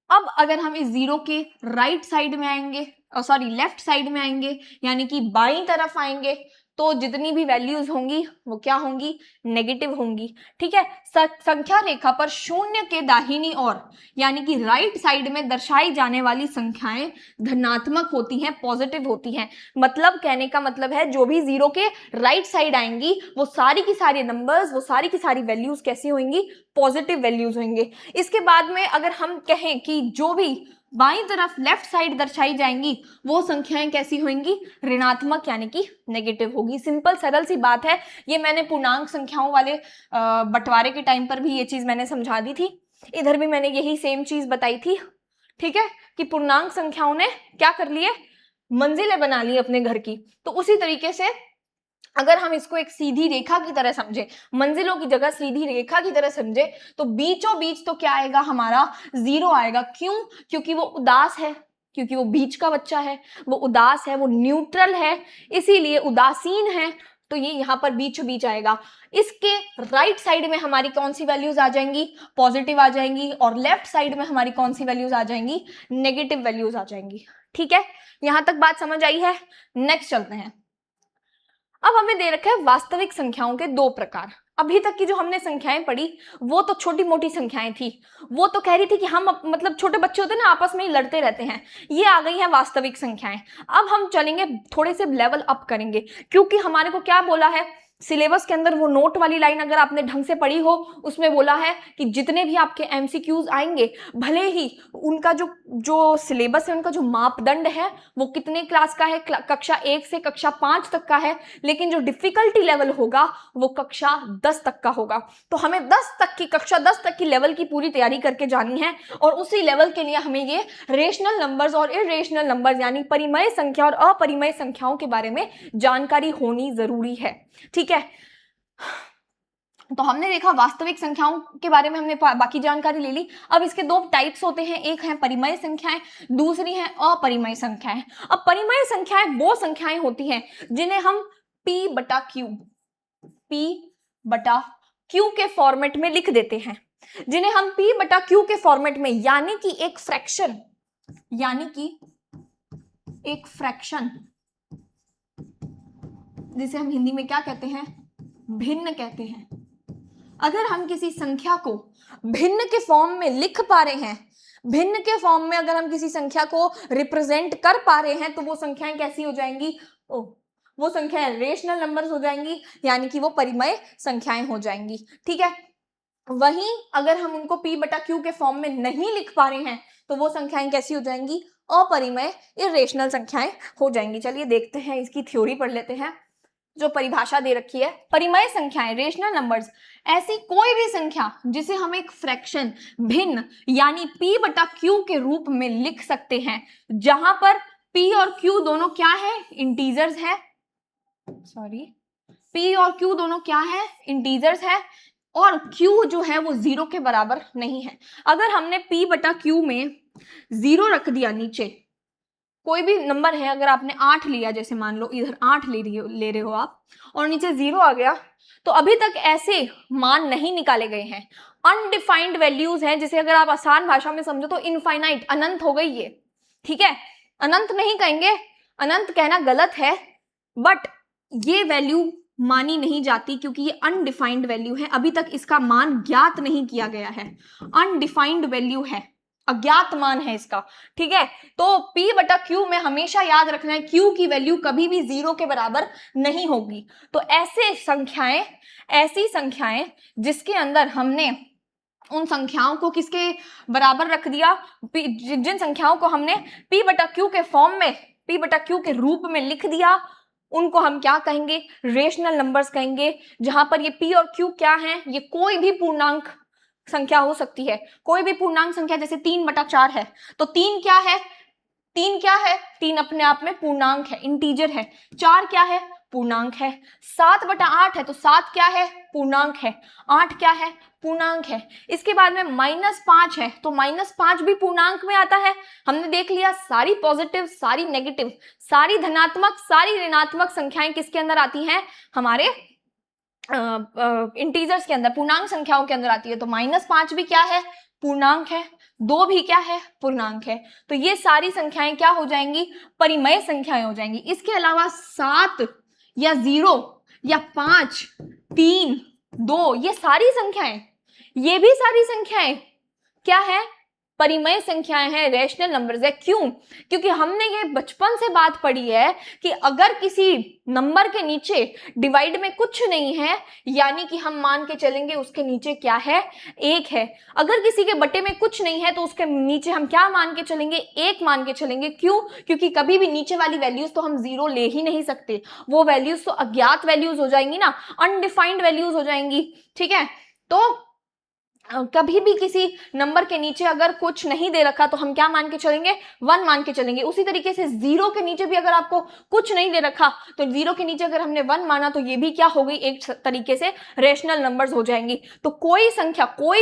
अब अगर हम इस 0 के राइट साइड में आएंगे, सॉरी लेफ्ट साइड में आएंगे, यानी कि बाईं तरफ आएंगे, तो जितनी भी वैल्यूज होंगी वो क्या होंगी? नेगेटिव होंगी। ठीक है, संख्या रेखा पर शून्य के दाहिनी ओर, यानी कि राइट साइड में दर्शाई जाने वाली संख्याएं धनात्मक होती हैं, पॉजिटिव होती हैं। मतलब कहने का मतलब है, जो भी 0 के राइट साइड आएंगी वो सारी की सारी नंबर्स, वो सारी की सारी वैल्यूज कैसी होंगी? पॉजिटिव वैल्यूज होंगे। इसके बाद में अगर हम कहें कि जो भी बाईं तरफ लेफ्ट साइड दर्शाई जाएंगी वो संख्याएं कैसी होंगी? ऋणात्मक, यानी कि नेगेटिव होगी। सिंपल सरल सी बात है। ये मैंने पूर्णांक संख्याओं वाले बंटवारे के टाइम पर भी ये चीज मैंने समझा दी थी, इधर भी मैंने यही सेम चीज बताई थी। ठीक है, कि पूर्णांक संख्याओं ने क्या कर लिए? मंजिलें बना ली अपने घर की। तो उसी तरीके से अगर हम इसको एक सीधी रेखा की तरह समझे, मंजिलों की जगह सीधी रेखा की तरह समझे, तो बीचों बीच तो क्या आएगा? हमारा 0 आएगा। क्यों? क्योंकि वो उदास है, क्योंकि वो बीच का बच्चा है, वो उदास है, वो न्यूट्रल है, इसीलिए उदासीन है, तो ये यहाँ पर बीचों बीच आएगा। इसके राइट साइड में हमारी कौन सी वैल्यूज आ जाएंगी? पॉजिटिव आ जाएंगी, और लेफ्ट साइड में हमारी कौन सी वैल्यूज आ जाएंगी? नेगेटिव वैल्यूज आ जाएंगी। ठीक है, यहां तक बात समझ आई है? नेक्स्ट चलते हैं। अब हमें दे रखा है वास्तविक संख्याओं के 2 प्रकार। अभी तक की जो हमने संख्याएं पढ़ी वो तो छोटी मोटी संख्याएं थी, वो तो कह रही थी कि हम मतलब छोटे बच्चे होते हैं ना, आपस में ही लड़ते रहते हैं। ये आ गई हैं वास्तविक संख्याएं। अब हम चलेंगे, थोड़े से लेवल अप करेंगे, क्योंकि हमारे को क्या बोला है सिलेबस के अंदर वो नोट वाली लाइन अगर आपने ढंग से पढ़ी हो, उसमें बोला है कि जितने भी आपके एमसीक्यूज आएंगे, भले ही उनका जो सिलेबस है, उनका जो मापदंड है वो कितने क्लास का है, कक्षा 1 से कक्षा 5 तक का है, लेकिन जो डिफिकल्टी लेवल होगा वो कक्षा 10 तक का होगा। तो हमें कक्षा 10 तक की लेवल की पूरी तैयारी करके जानी है, और उसी लेवल के लिए हमें ये रेशनल नंबर्स और इरेशनल नंबर्स यानी परिमेय संख्या और अपरिमेय संख्याओं के बारे में जानकारी होनी जरूरी है। ठीक है, तो हमने देखा वास्तविक संख्याओं के बारे में, हमने बाकी जानकारी ले ली। अब इसके दो टाइप्स होते हैं, एक है परिमेय संख्याएं, दूसरी है अपरिमेय संख्याएं। अब परिमेय संख्याएं वो संख्याएं होती हैं जिन्हें हम p बटा q के फॉर्मेट में लिख देते हैं, जिन्हें हम p बटा q के फॉर्मेट में, यानी कि एक फ्रैक्शन, जिसे हम हिंदी में क्या कहते हैं, भिन्न कहते हैं। अगर हम किसी संख्या को भिन्न के फॉर्म में लिख पा रहे हैं, भिन्न के फॉर्म में अगर हम किसी संख्या को रिप्रेजेंट कर पा रहे हैं, तो वो संख्याएं कैसी हो जाएंगी, वो संख्याएं रेशनल नंबर्स हो जाएंगी, यानी कि वो परिमेय संख्याएं हो जाएंगी। ठीक है, वहीं अगर हम उनको p बटा q के फॉर्म में नहीं लिख पा रहे हैं, तो वो संख्याएं कैसी हो जाएंगी, अपरिमेय इरेशनल संख्याएं हो जाएंगी। चलिए देखते हैं, इसकी थ्योरी पढ़ लेते हैं। जो परिभाषा दे रखी है, परिमेय संख्याएं, रेशनल नंबर्स, ऐसी कोई भी संख्या जिसे हम एक फ्रैक्शन, भिन्न यानी p बटा q के रूप में लिख सकते हैं, जहां पर p और q दोनों क्या है, इंटीजर्स है, p और q दोनों क्या है, इंटीजर्स है, और q जो है वो 0 के बराबर नहीं है। अगर हमने p बटा q में 0 रख दिया, नीचे कोई भी नंबर है, अगर आपने 8 लिया, जैसे मान लो इधर 8 ले रहे हो आप, और नीचे 0 आ गया, तो अभी तक ऐसे मान नहीं निकाले गए हैं, अनडिफाइंड वैल्यूज हैं, जिसे अगर आप आसान भाषा में समझो तो इनफाइनाइट, अनंत हो गई ये। ठीक है, अनंत नहीं कहेंगे, अनंत कहना गलत है, बट ये वैल्यू मानी नहीं जाती क्योंकि ये अनडिफाइंड वैल्यू है, अभी तक इसका मान ज्ञात नहीं किया गया है, अनडिफाइंड वैल्यू है, अज्ञात मान है इसका। ठीक है, तो p बटा q में हमेशा याद रखना है q की वैल्यू कभी भी 0 के बराबर नहीं होगी। तो ऐसी संख्याएं जिसके अंदर हमने उन संख्याओं को किसके बराबर रख दिया, जिन संख्याओं को हमने p बटा q के फॉर्म में, p बटा q के रूप में लिख दिया, उनको हम क्या कहेंगे, रेशनल नंबर्स कहेंगे। जहां पर ये p और q क्या है, ये कोई भी पूर्णांक संख्या हो सकती है, कोई भी पूर्णांक संख्या, जैसे 3 बटा 4 है, तो 3 क्या है, 3 अपने आप में पूर्णांक है, इंटीजर है। 4 क्या है, पूर्णांक है। 7 बटा 8 है, तो 7 क्या है, पूर्णांक है। 8 क्या है, पूर्णांक है। इसके बाद में -5 है, तो -5 भी पूर्णांक में आता है। हमने देख लिया, सारी पॉजिटिव, सारी नेगेटिव, सारी धनात्मक, सारी ऋणात्मक संख्याएं किसके अंदर आती हैं, हमारे इंटीजर्स के अंदर, पूर्णांक संख्याओं के अंदर आती है। तो -5 भी क्या है, पूर्णांक है। 2 भी क्या है, पूर्णांक है। तो ये सारी संख्याएं क्या हो जाएंगी, परिमेय संख्याएं हो जाएंगी। इसके अलावा 7 या 0 या 5, 3, 2, ये सारी संख्याएं, ये भी सारी संख्याएं क्या है, परिमेय संख्याएं हैं, रेशनल नंबर्स है। क्यों, क्योंकि हमने ये बचपन से बात पढ़ी है कि अगर किसी नंबर के नीचे डिवाइड में कुछ नहीं है, यानी कि हम मान के चलेंगे उसके नीचे क्या है, 1 है। अगर किसी के बटे में कुछ नहीं है, तो उसके नीचे हम क्या मान के चलेंगे, 1 मान के चलेंगे। क्यों, क्योंकि कभी भी नीचे वाली वैल्यूज तो हम 0 ले ही नहीं सकते, वो वैल्यूज तो अज्ञात वैल्यूज हो जाएंगी ना, अनडिफाइंड वैल्यूज हो जाएंगी। ठीक है, तो कभी भी किसी नंबर के नीचे अगर कुछ नहीं दे रखा तो हम क्या मान के चलेंगे, 1 मान के चलेंगे। उसी तरीके से 0 के नीचे भी अगर आपको कुछ नहीं दे रखा, तो 0 के नीचे अगर हमने 1 माना, तो ये भी क्या हो गई, एक तरीके से रेशनल नंबर्स हो जाएंगी। तो कोई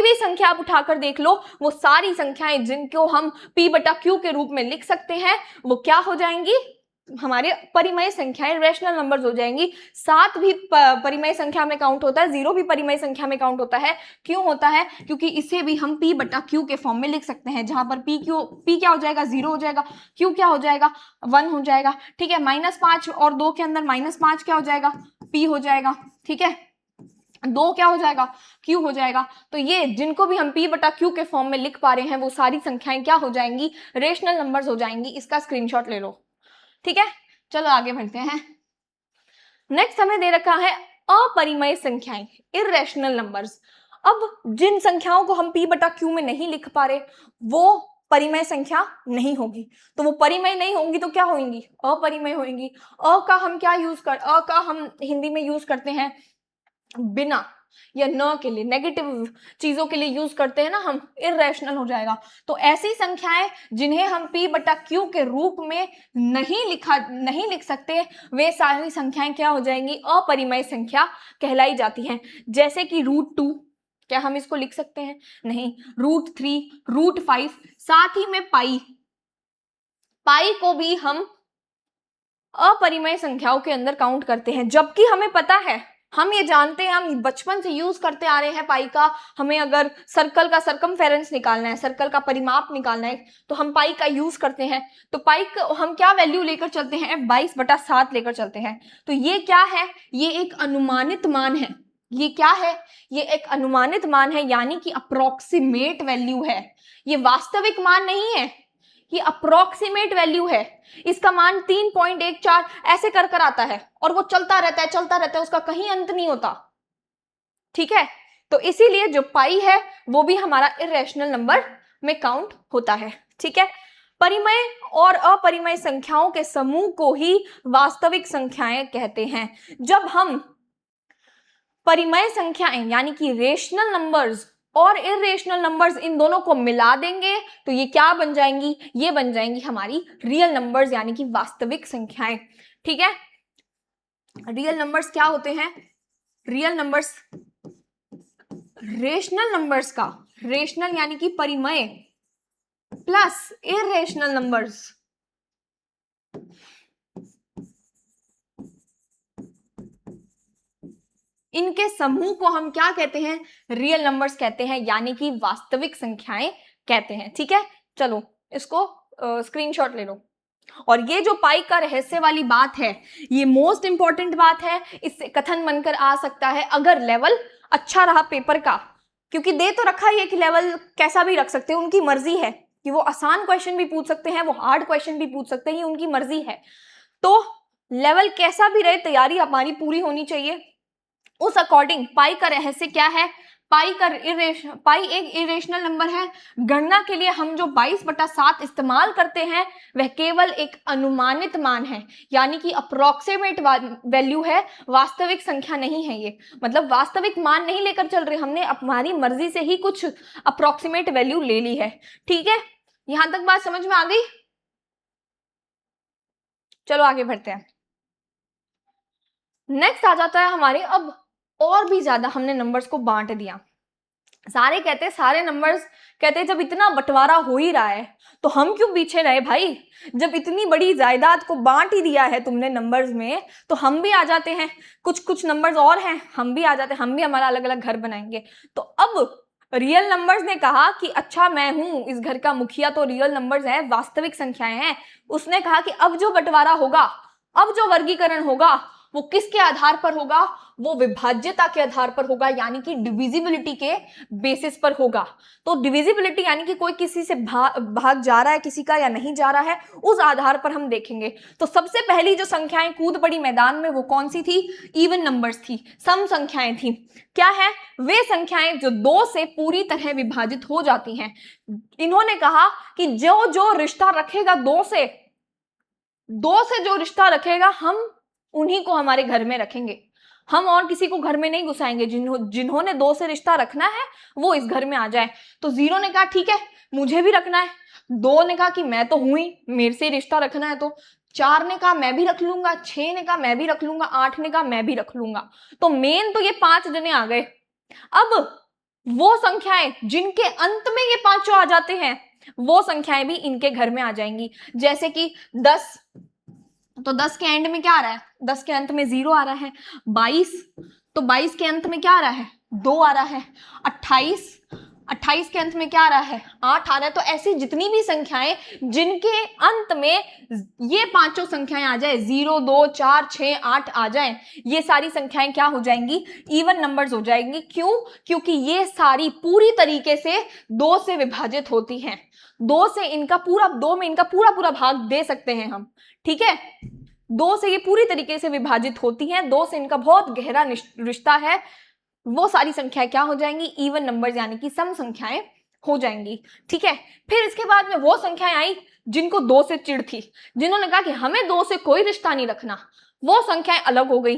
भी संख्या आप उठाकर देख लो, वो सारी संख्याएं जिनको हम p बटा q के रूप में लिख सकते हैं, वो क्या हो जाएंगी, हमारे परिमेय संख्याएं, रेशनल नंबर्स हो जाएंगी। 7 भी परिमेय संख्या में काउंट होता है, 0 भी परिमेय संख्या में काउंट होता है। क्यों होता है, क्योंकि इसे भी हम p बटा q के फॉर्म में लिख सकते हैं, जहां पर p क्या हो जाएगा, 0 हो जाएगा, q क्या हो जाएगा, 1 हो जाएगा। ठीक है, -5 और 2 के अंदर -5 क्या हो जाएगा, p हो जाएगा। ठीक है, 2 क्या हो जाएगा, q हो जाएगा। तो ये जिनको भी हम p बटा q के फॉर्म में लिख पा रहे हैं, वो सारी संख्याएं क्या हो जाएंगी, रेशनल नंबर्स हो जाएंगी। इसका स्क्रीनशॉट ले लो। ठीक है, चलो आगे बढ़ते हैं। नेक्स्ट हमें दे रखा है अपरिमेय संख्याएं, इर्रेशनल नंबर्स। अब जिन संख्याओं को हम p बटा q में नहीं लिख पा रहे वो परिमेय संख्या नहीं होगी, तो वो परिमेय नहीं होंगी तो क्या होंगी, अपरिमेय होंगी। अ का हम क्या यूज कर, अ का हम हिंदी में यूज करते हैं बिना या न के लिए, नेगेटिव चीजों के लिए यूज करते हैं ना हम, इर्रेशनल हो जाएगा। तो ऐसी संख्याएं जिन्हें हम p बटा q के रूप में नहीं लिख सकते वे सारी संख्याएं क्या हो जाएंगी, अपरिमेय संख्या कहलाई जाती हैं। जैसे कि √2, क्या हम इसको लिख सकते हैं, नहीं। √3, √5, साथ ही में पाई को भी हम अपरिमेय संख्याओं के अंदर काउंट करते हैं। जबकि हमें पता है, हम ये जानते हैं, हम बचपन से यूज करते आ रहे हैं पाई का। हमें अगर सर्कल का सरकमफेरेंस निकालना है, सर्कल का परिमाप निकालना है, तो हम पाई का यूज करते हैं। तो पाई का हम क्या वैल्यू लेकर चलते हैं, 22/7 लेकर चलते हैं। तो ये क्या है, ये एक अनुमानित मान है। ये क्या है, ये एक अनुमानित मान है, यानी कि अप्रोक्सीमेट वैल्यू है। ये वास्तविक मान नहीं है, ये अप्रोक्सीमेट वैल्यू है। इसका मान 3.14 ऐसे कर कर आता है और वो चलता रहता है, उसका कहीं अंत नहीं होता। ठीक है, तो इसीलिए जो पाई है वो भी हमारा इर्रेशनल नंबर में काउंट होता है। ठीक है, परिमेय और अपरिमेय संख्याओं के समूह को ही वास्तविक संख्याएं कहते हैं। जब हम परिमेय संख्याएं यानी कि रेशनल नंबर्स और इर्रेशनल नंबर्स इन दोनों को मिला देंगे तो ये क्या बन जाएंगी, ये बन जाएंगी हमारी रियल नंबर्स यानी कि वास्तविक संख्याएं। ठीक है, रियल नंबर्स क्या होते हैं, रियल नंबर्स रेशनल नंबर्स का, रेशनल यानी कि परिमेय प्लस इर्रेशनल नंबर्स, इनके समूह को हम क्या कहते हैं, रियल नंबर्स कहते हैं, यानी कि वास्तविक संख्याएं कहते हैं। ठीक है, चलो इसको स्क्रीनशॉट ले लो। और ये जो पाई का रहस्य वाली बात है, ये मोस्ट इंपॉर्टेंट बात है। इससे कथन बनकर आ सकता है अगर लेवल अच्छा रहा पेपर का, क्योंकि दे तो रखा ही है कि लेवल कैसा भी रख सकते हैं, उनकी मर्जी है कि वो आसान क्वेश्चन भी पूछ सकते हैं, वो हार्ड क्वेश्चन भी पूछ सकते हैं, उनकी मर्जी है। तो लेवल कैसा भी रहे, तैयारी हमारी पूरी होनी चाहिए। उस अकॉर्डिंग पाई का रहस्य क्या है, पाई एक इरेशनल नंबर है। गणना के लिए हम जो 22/7 इस्तेमाल करते हैं वह केवल एक अनुमानित मान है, यानी कि अप्रोक्सीमेट वैल्यू है, वास्तविक संख्या नहीं है। ये मतलब वास्तविक मान नहीं लेकर चल रहे, हमने हमारी मर्जी से ही कुछ अप्रोक्सीमेट वैल्यू ले ली है। ठीक है, यहां तक बात समझ में आ गई। चलो आगे बढ़ते हैं। नेक्स्ट आ जाता है हमारे, अब और भी ज्यादा हमने नंबर्स को बांट दिया। सारे कहते हैं, सारे नंबर्स कहते हैं जब इतना बंटवारा हो ही रहा है तो हम क्यों पीछे रहे भाई, जब इतनी बड़ी जायदाद को बांट ही दिया है तुमने नंबर्स में तो हम भी आ जाते हैं। कुछ नंबर्स और हैं, हम भी आ जाते हैं, हम भी हमारा अलग अलग घर बनाएंगे। तो अब रियल नंबर्स ने कहा कि अच्छा मैं हूं इस घर का मुखिया, तो रियल नंबर्स है, वास्तविक संख्याएं हैं। उसने कहा कि अब जो बंटवारा होगा, अब जो वर्गीकरण होगा वो किसके आधार पर होगा, वो विभाज्यता के आधार पर होगा, यानी कि डिविजिबिलिटी के बेसिस पर होगा। तो डिविजिबिलिटी यानी कि कोई किसी से भाग जा रहा है किसी का या नहीं जा रहा है, उस आधार पर हम देखेंगे। तो सबसे पहली जो संख्याएं कूद पड़ी मैदान में वो कौन सी थी, इवन नंबर्स थी, सम संख्याएं थी। क्या है, वे संख्याएं जो 2 से पूरी तरह विभाजित हो जाती हैं। इन्होंने कहा कि जो जो रिश्ता रखेगा 2 से जो रिश्ता रखेगा हम उन्हीं को हमारे घर में रखेंगे, हम और किसी को घर में नहीं घुसाएंगे। जिन्होंने 2 से रिश्ता रखना है वो इस घर में आ जाए। तो 0 ने कहा ठीक है मुझे भी रखना है, 2 ने कहा कि मैं तो हूं ही, मेरे से रिश्ता रखना है, तो 4 ने कहा मैं भी रख लूंगा, 6 ने कहा मैं भी रख लूंगा, 8 ने कहा मैं भी रख लूंगा। तो मेन तो ये 5 जने आ गए। अब वो संख्याएं जिनके अंत में ये 5 आ जाते हैं वो संख्याएं भी इनके घर में आ जाएंगी। जैसे कि 10, तो 10 के एंड में क्या आ रहा है, 10 के अंत में 0 आ रहा है। 22, तो 22 के अंत में क्या आ रहा है, 2 आ रहा है। 28 के अंत में क्या आ रहा है, 8 आ रहा है। तो ऐसी जितनी भी संख्याएं जिनके अंत में ये 5 संख्याएं आ जाए, 0, 2, 4, 6, 8 आ जाए, ये सारी संख्याएं क्या हो जाएंगी, इवन नंबर्स हो जाएंगी। क्यों, क्योंकि ये सारी पूरी तरीके से 2 से विभाजित होती हैं। 2 में इनका पूरा भाग दे सकते हैं हम। ठीक है, दो से ये पूरी तरीके से विभाजित होती हैं, दो से इनका बहुत गहरा रिश्ता है, वो सारी संख्याएं क्या हो जाएंगी, इवन नंबर्स यानी कि सम संख्याएं हो जाएंगी। ठीक है, फिर इसके बाद में वो संख्याएं आई जिनको दो से चिढ़ थी, जिन्होंने कहा कि हमें दो से कोई रिश्ता नहीं रखना, वो संख्याएं अलग हो गई,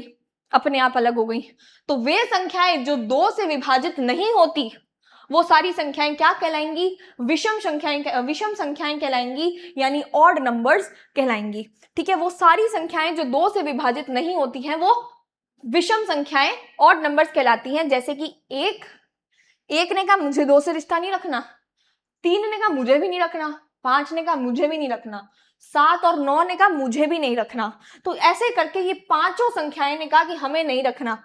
अपने आप अलग हो गई। तो वे संख्याएं जो दो से विभाजित नहीं होती, वो सारी संख्याएं क्या कहलाएंगी, विषम संख्याएं कहलाएंगी, यानी ऑड नंबर्स कहलाएंगी। ठीक है, वो सारी संख्याएं जो दो से विभाजित नहीं होती हैं वो विषम संख्याएं ऑड नंबर्स कहलाती हैं। जैसे कि एक ने कहा मुझे दो से रिश्ता नहीं रखना, 3 ने कहा मुझे भी नहीं रखना, 5 ने कहा मुझे भी नहीं रखना, 7 और 9 ने कहा मुझे भी नहीं रखना। तो ऐसे करके ये पांचों संख्याएं ने कहा कि हमें नहीं रखना।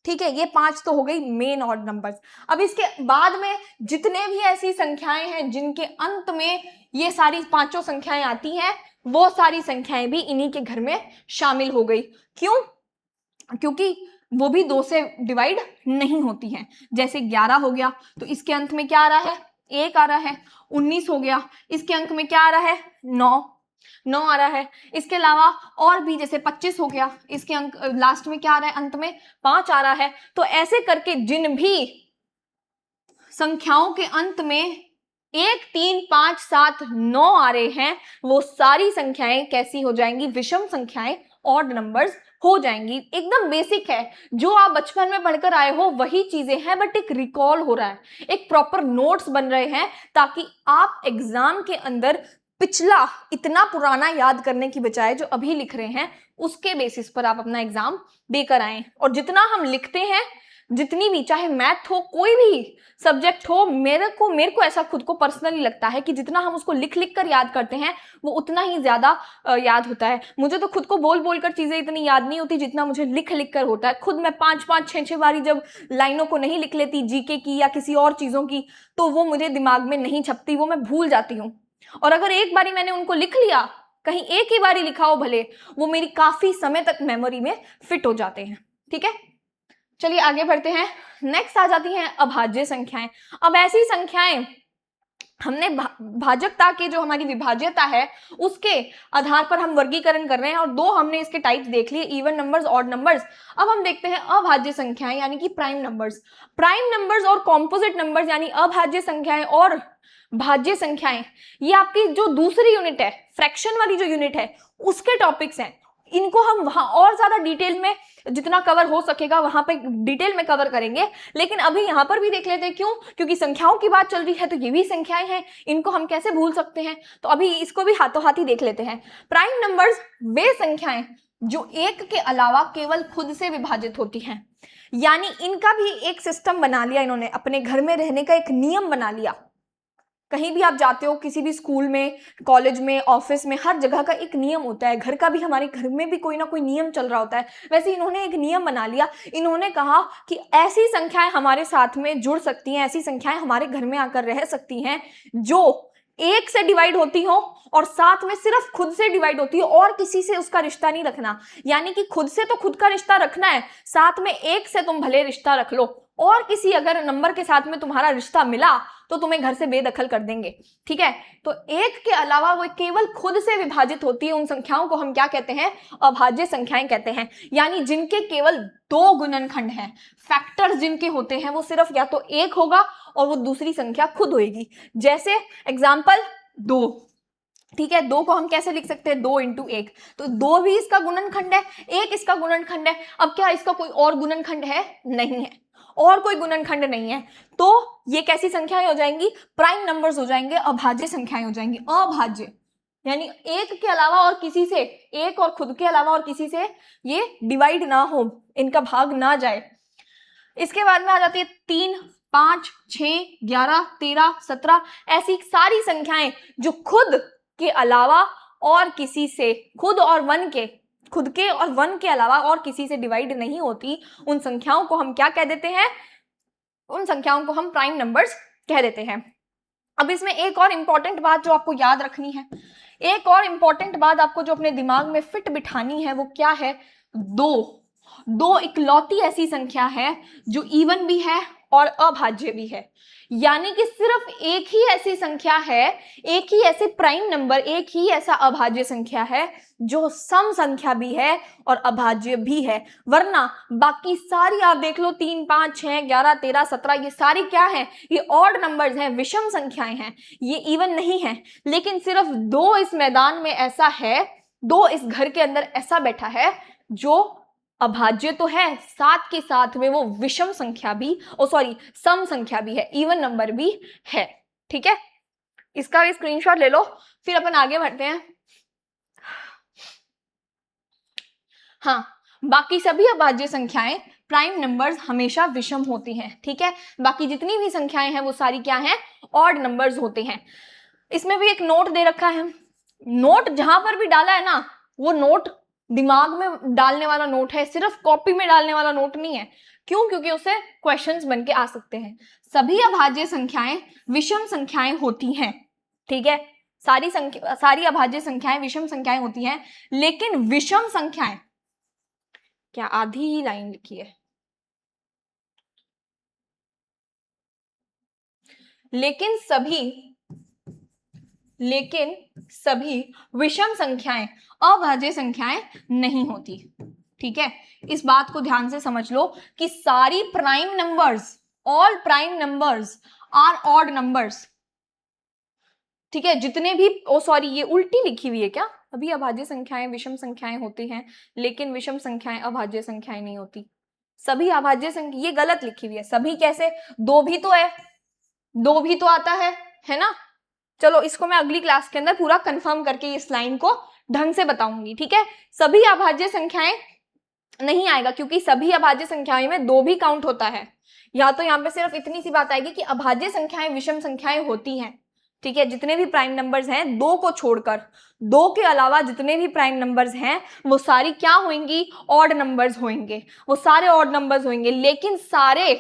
ठीक है, ये 5 तो हो गई मेन ऑड नंबर्स। अब इसके बाद में जितने भी ऐसी संख्याएं हैं जिनके अंत में ये सारी पांचों संख्याएं आती हैं, वो सारी संख्याएं भी इन्हीं के घर में शामिल हो गई। क्यों? क्योंकि वो भी दो से डिवाइड नहीं होती हैं। जैसे 11 हो गया तो इसके अंत में क्या आ रहा है, 1 आ रहा है। 19 हो गया, इसके अंक में क्या आ रहा है, 9 आ रहा है। इसके अलावा और भी, जैसे 25 हो गया, इसके अंक लास्ट में क्या आ रहा है, अंत में 5 आ रहा है। तो ऐसे करके जिन भी संख्याओं के अंत में 1, 3, 5, 7, 9 आ रहे हैं, वो सारी संख्याएं कैसी हो जाएंगी, विषम संख्याएं, ऑड नंबर्स हो जाएंगी। एकदम बेसिक है, जो आप बचपन में पढ़कर आए हो वही चीजें हैं, बट एक रिकॉल हो रहा है, एक प्रॉपर नोट्स बन रहे हैं, ताकि आप एग्जाम के अंदर पिछला इतना पुराना याद करने की बजाय जो अभी लिख रहे हैं उसके बेसिस पर आप अपना एग्जाम देकर आए। और जितना हम लिखते हैं, जितनी भी, चाहे मैथ हो, कोई भी सब्जेक्ट हो, मेरे को ऐसा खुद को पर्सनली लगता है कि जितना हम उसको लिख लिख कर याद करते हैं वो उतना ही ज्यादा याद होता है। मुझे तो खुद को बोल बोल कर चीजें इतनी याद नहीं होती जितना मुझे लिख लिख कर होता है। खुद मैं 5-5, 6-6 बारी जब लाइनों को नहीं लिख लेती, जीके की या किसी और चीजों की, तो वो मुझे दिमाग में नहीं छपती, वो मैं भूल जाती हूँ। और अगर एक बारी मैंने उनको लिख लिया, कहीं एक ही बारी लिखा हो भले, वो मेरी काफी समय तक मेमोरी में फिट हो जाते हैं। ठीक है, चलिए आगे बढ़ते हैं। नेक्स्ट आ जाती हैं अभाज्य संख्याएं। अब ऐसी संख्याएं, हमने भाजकता के जो हमारी विभाज्यता है उसके आधार पर हम वर्गीकरण कर रहे हैं, और दो हमने इसके टाइप्स देख लिए, इवन नंबर्स, ऑड नंबर्स। अब हम देखते हैं अभाज्य संख्याएं यानी कि प्राइम नंबर्स। प्राइम नंबर्स और कॉम्पोजिट नंबर्स यानी अभाज्य संख्याएं और भाज्य संख्याएं, ये आपकी जो दूसरी यूनिट है, फ्रैक्शन वाली जो यूनिट है, उसके टॉपिक्स हैं। इनको हम वहां और ज्यादा डिटेल में, जितना कवर हो सकेगा वहां पे डिटेल में कवर करेंगे, लेकिन अभी यहां पर भी देख लेते हैं। क्यों? क्योंकि संख्याओं की बात चल रही है, तो ये भी संख्याएं हैं, इनको हम कैसे भूल सकते हैं, तो अभी इसको भी हाथों हाथ ही देख लेते हैं। प्राइम नंबर्स वे संख्याएं जो एक के अलावा केवल खुद से विभाजित होती हैं, यानी इनका भी एक सिस्टम बना लिया इन्होंने, अपने घर में रहने का एक नियम बना लिया। कहीं भी आप जाते हो, किसी भी स्कूल में, कॉलेज में, ऑफिस में, हर जगह का एक नियम होता है। घर का भी, हमारे घर में भी कोई ना कोई नियम चल रहा होता है। वैसे इन्होंने एक नियम बना लिया। इन्होंने कहा कि ऐसी संख्याएं हमारे साथ में जुड़ सकती हैं, ऐसी संख्याएं हमारे घर में आकर रह सकती हैं जो एक से डिवाइड होती हो और साथ में सिर्फ खुद से डिवाइड होती है, और किसी से उसका रिश्ता नहीं रखना। यानी कि खुद से तो खुद का रिश्ता रखना है, साथ में एक से तुम भले रिश्ता रख लो, और किसी अगर नंबर के साथ में तुम्हारा रिश्ता मिला तो तुम्हें घर से बेदखल कर देंगे। ठीक है, तो एक के अलावा वो केवल खुद से विभाजित होती है, उन संख्याओं को हम क्या कहते हैं, अभाज्य संख्याएं कहते हैं। यानी जिनके केवल दो गुणनखंड हैं, फैक्टर्स जिनके होते हैं, वो सिर्फ या तो एक होगा और वो दूसरी संख्या खुद होगी। जैसे एग्जाम्पल 2, ठीक है, 2 को हम कैसे लिख सकते हैं, 2 × 1, तो 2 भी इसका गुणनखंड है, 1 इसका गुणनखंड है। अब क्या इसका कोई और गुणनखंड है? नहीं है, और कोई गुणनखंड नहीं है, तो ये कैसी संख्याएं हो जाएंगी, प्राइम नंबर्स हो जाएंगे, अभाज्य संख्याएं हो जाएंगी। अभाज्य यानी एक के अलावा और किसी से, एक और खुद के अलावा और किसी से ये डिवाइड ना हो, इनका भाग ना जाए। इसके बाद में आ जाती है 3, 5, 6, 11, 13, 17, ऐसी सारी संख्याएं जो खुद के अलावा और किसी से, खुद के और वन के अलावा और किसी से डिवाइड नहीं होती, उन संख्याओं को हम क्या कह देते हैं, उन संख्याओं को हम प्राइम नंबर्स कह देते हैं। अब इसमें एक और इंपॉर्टेंट बात जो आपको याद रखनी है, एक और इंपॉर्टेंट बात आपको जो अपने दिमाग में फिट बिठानी है, वो क्या है, 2 इकलौती ऐसी संख्या है जो इवन भी है और अभाज्य भी है। यानी कि सिर्फ एक ही ऐसी संख्या है, एक ही ऐसे प्राइम नंबर, एक ही ऐसा अभाज्य संख्या है जो सम संख्या भी है और अभाज्य भी है। वरना बाकी सारी आप देख लो 3, 5, 6, 11, 13, 17 ये सारी क्या है, ये ऑड नंबर्स हैं, विषम संख्याएं हैं, ये इवन नहीं है। लेकिन सिर्फ दो इस मैदान में ऐसा है, दो इस घर के अंदर ऐसा बैठा है जो अभाज्य तो है, साथ के साथ में वो विषम संख्या भी, सम संख्या भी है, इवन नंबर भी है। ठीक है, इसका भी स्क्रीनशॉट ले लो, फिर अपन आगे बढ़ते हैं। हाँ, बाकी सभी अभाज्य संख्याएं प्राइम नंबर्स हमेशा विषम होती हैं। ठीक है, बाकी जितनी भी संख्याएं हैं वो सारी क्या हैं, ऑड नंबर्स होते हैं। इसमें भी एक नोट दे रखा है, नोट जहां पर भी डाला है ना, वो नोट दिमाग में डालने वाला नोट है, सिर्फ कॉपी में डालने वाला नोट नहीं है। क्यों? क्योंकि उससे क्वेश्चंस बन के आ सकते हैं। सभी अभाज्य संख्याएं विषम संख्याएं होती हैं। ठीक है, सारी अभाज्य संख्याएं विषम संख्याएं होती हैं, लेकिन विषम संख्याएं, क्या आधी ही लाइन लिखी है, लेकिन सभी विषम संख्याएं अभाज्य संख्याएं नहीं होती। ठीक है, इस बात को ध्यान से समझ लो कि सारी prime numbers, all prime numbers are odd numbers. ठीक है, जितने भी ये उल्टी लिखी हुई है क्या, अभी अभाज्य संख्याएं विषम संख्याएं होती हैं, लेकिन विषम संख्याएं अभाज्य संख्याएं नहीं होती। सभी अभाज्य संख्या, ये गलत लिखी हुई है। सभी कैसे, दो भी तो है, दो भी तो आता है ना। चलो इसको मैं अगली क्लास के अंदर पूरा कंफर्म करके इस लाइन को ढंग से बताऊंगी। ठीक है, सभी अभाज्य संख्याएं नहीं आएगा, क्योंकि सभी अभाज्य संख्याएं में दो भी काउंट होता है। या तो यहाँ पे सिर्फ इतनी सी बात आएगी कि अभाज्य संख्याएं विषम संख्याएं होती हैं। ठीक है, जितने भी प्राइम नंबर्स हैं, दो को छोड़कर, दो के अलावा जितने भी प्राइम नंबर्स हैं वो सारी क्या होंगी, ऑड नंबर्स होंगे, वो सारे ऑड नंबर्स होंगे। लेकिन सारे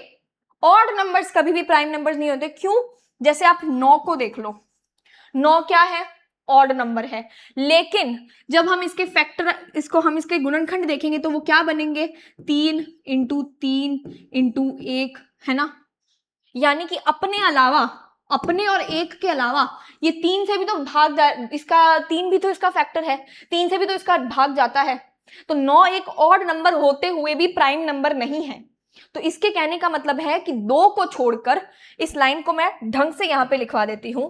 ऑड नंबर्स कभी भी प्राइम नंबर्स नहीं होते। क्यों? जैसे आप 9 को देख लो, 9 क्या है, ऑड नंबर है। लेकिन जब हम इसके फैक्टर, हम इसके गुणनखंड देखेंगे तो वो क्या बनेंगे, 3 इंटू 3 इंटू 1, है ना। यानी कि अपने और एक के अलावा ये 3 से भी तो इसका 3 भी तो इसका फैक्टर है, 3 से भी तो इसका भाग जाता है। तो 9 एक ऑड नंबर होते हुए भी प्राइम नंबर नहीं है। तो इसके कहने का मतलब है कि 2 को छोड़कर, इस लाइन को मैं ढंग से यहां पे लिखवा देती हूं।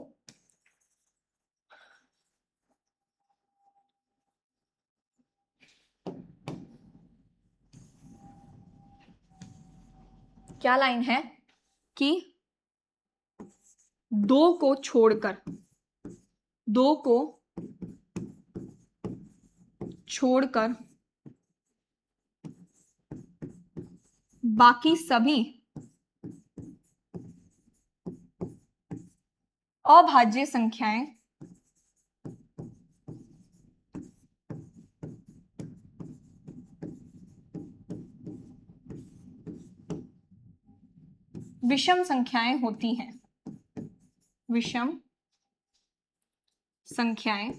क्या लाइन है कि 2 को छोड़कर बाकी सभी अभाज्य संख्याएं विषम संख्याएं होती हैं। विषम संख्याएं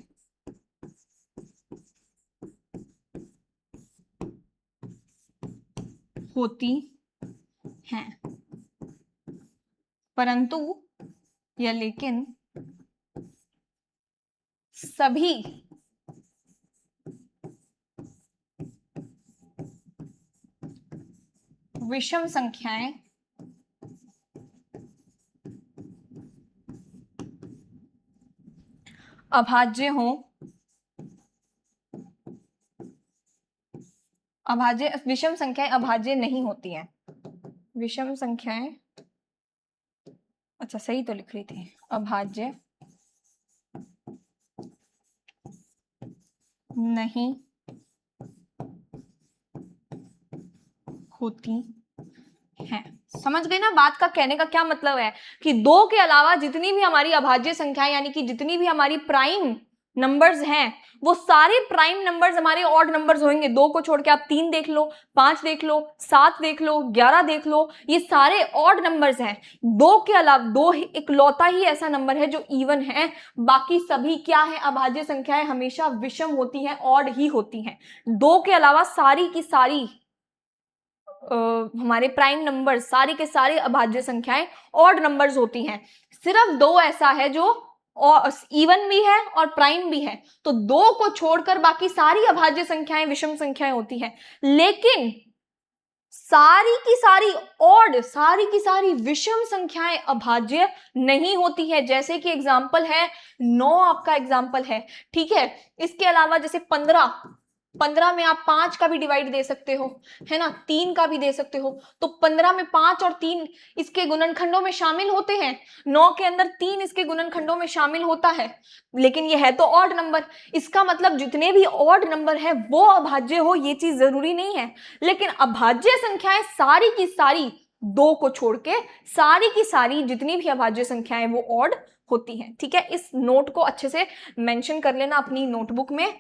होती हैं, परंतु या लेकिन सभी विषम संख्याएं अभाज्य विषम संख्याएं अभाज्य नहीं होती हैं। विषम संख्याएं, अच्छा सही तो लिख रही थी, अभाज्य नहीं होती हैं। समझ गए ना बात का कहने का क्या मतलब है, कि 2 के अलावा जितनी भी हमारी अभाज्य संख्याएं, यानी कि जितनी भी हमारी प्राइम नंबर्स हैं, वो सारे प्राइम नंबर्स हमारे ऑड नंबर्स होंगे। 2 को छोड़ के आप 3 देख लो, 5 देख लो, 7 देख लो, 11 देख लो, ये सारे ऑड नंबर्स हैं। 2 के अलावा 2 इकलौता ही ऐसा नंबर है जो इवन है, बाकी सभी क्या है, अभाज्य संख्याएं हमेशा विषम होती हैं, ऑड ही होती हैं। 2 के अलावा सारी की सारी हमारे प्राइम नंबर सारी के सारी अभाज्य संख्याएं ऑड नंबर्स होती हैं। सिर्फ दो ऐसा है जो इवन भी है और प्राइम भी है, तो दो को छोड़कर बाकी सारी अभाज्य संख्याएं विषम संख्याएं होती हैं। लेकिन सारी की सारी ऑड, सारी की सारी विषम संख्याएं अभाज्य नहीं होती है। जैसे कि एग्जाम्पल है 9 आपका एग्जाम्पल है, ठीक है। इसके अलावा जैसे 15 में आप 5 का भी डिवाइड दे सकते हो, है ना, 3 का भी दे सकते हो। तो 15 में 5 और 3 इसके गुणनखंडों में शामिल होते हैं, 9 के अंदर 3 इसके गुणनखंडों में शामिल होता है, लेकिन ये है तो ऑड नंबर। इसका मतलब जितने भी ऑड नंबर है वो अभाज्य हो, ये चीज जरूरी नहीं है। लेकिन अभाज्य संख्याएं सारी की सारी, दो को छोड़ के सारी की सारी जितनी भी अभाज्य संख्याएं वो ऑड होती हैं, ठीक है। इस नोट को अच्छे से मेंशन कर लेना अपनी नोटबुक में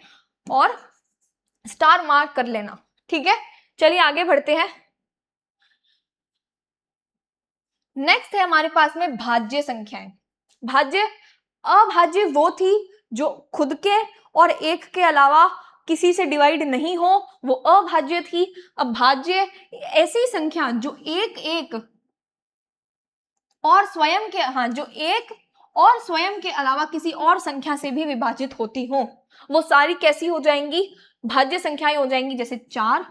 और स्टार मार्क कर लेना, ठीक है। चलिए आगे बढ़ते हैं। नेक्स्ट है हमारे पास में भाज्य संख्याएं। भाज्य, अभाज्य वो थी जो खुद के और एक के अलावा किसी से डिवाइड नहीं हो, वो अभाज्य थी। अब भाज्य ऐसी संख्या जो एक और स्वयं के, हाँ, जो एक और स्वयं के अलावा किसी और संख्या से भी विभाजित होती हो, वो सारी कैसी हो जाएंगी, भाज्य संख्याएं हो जाएंगी। जैसे 4,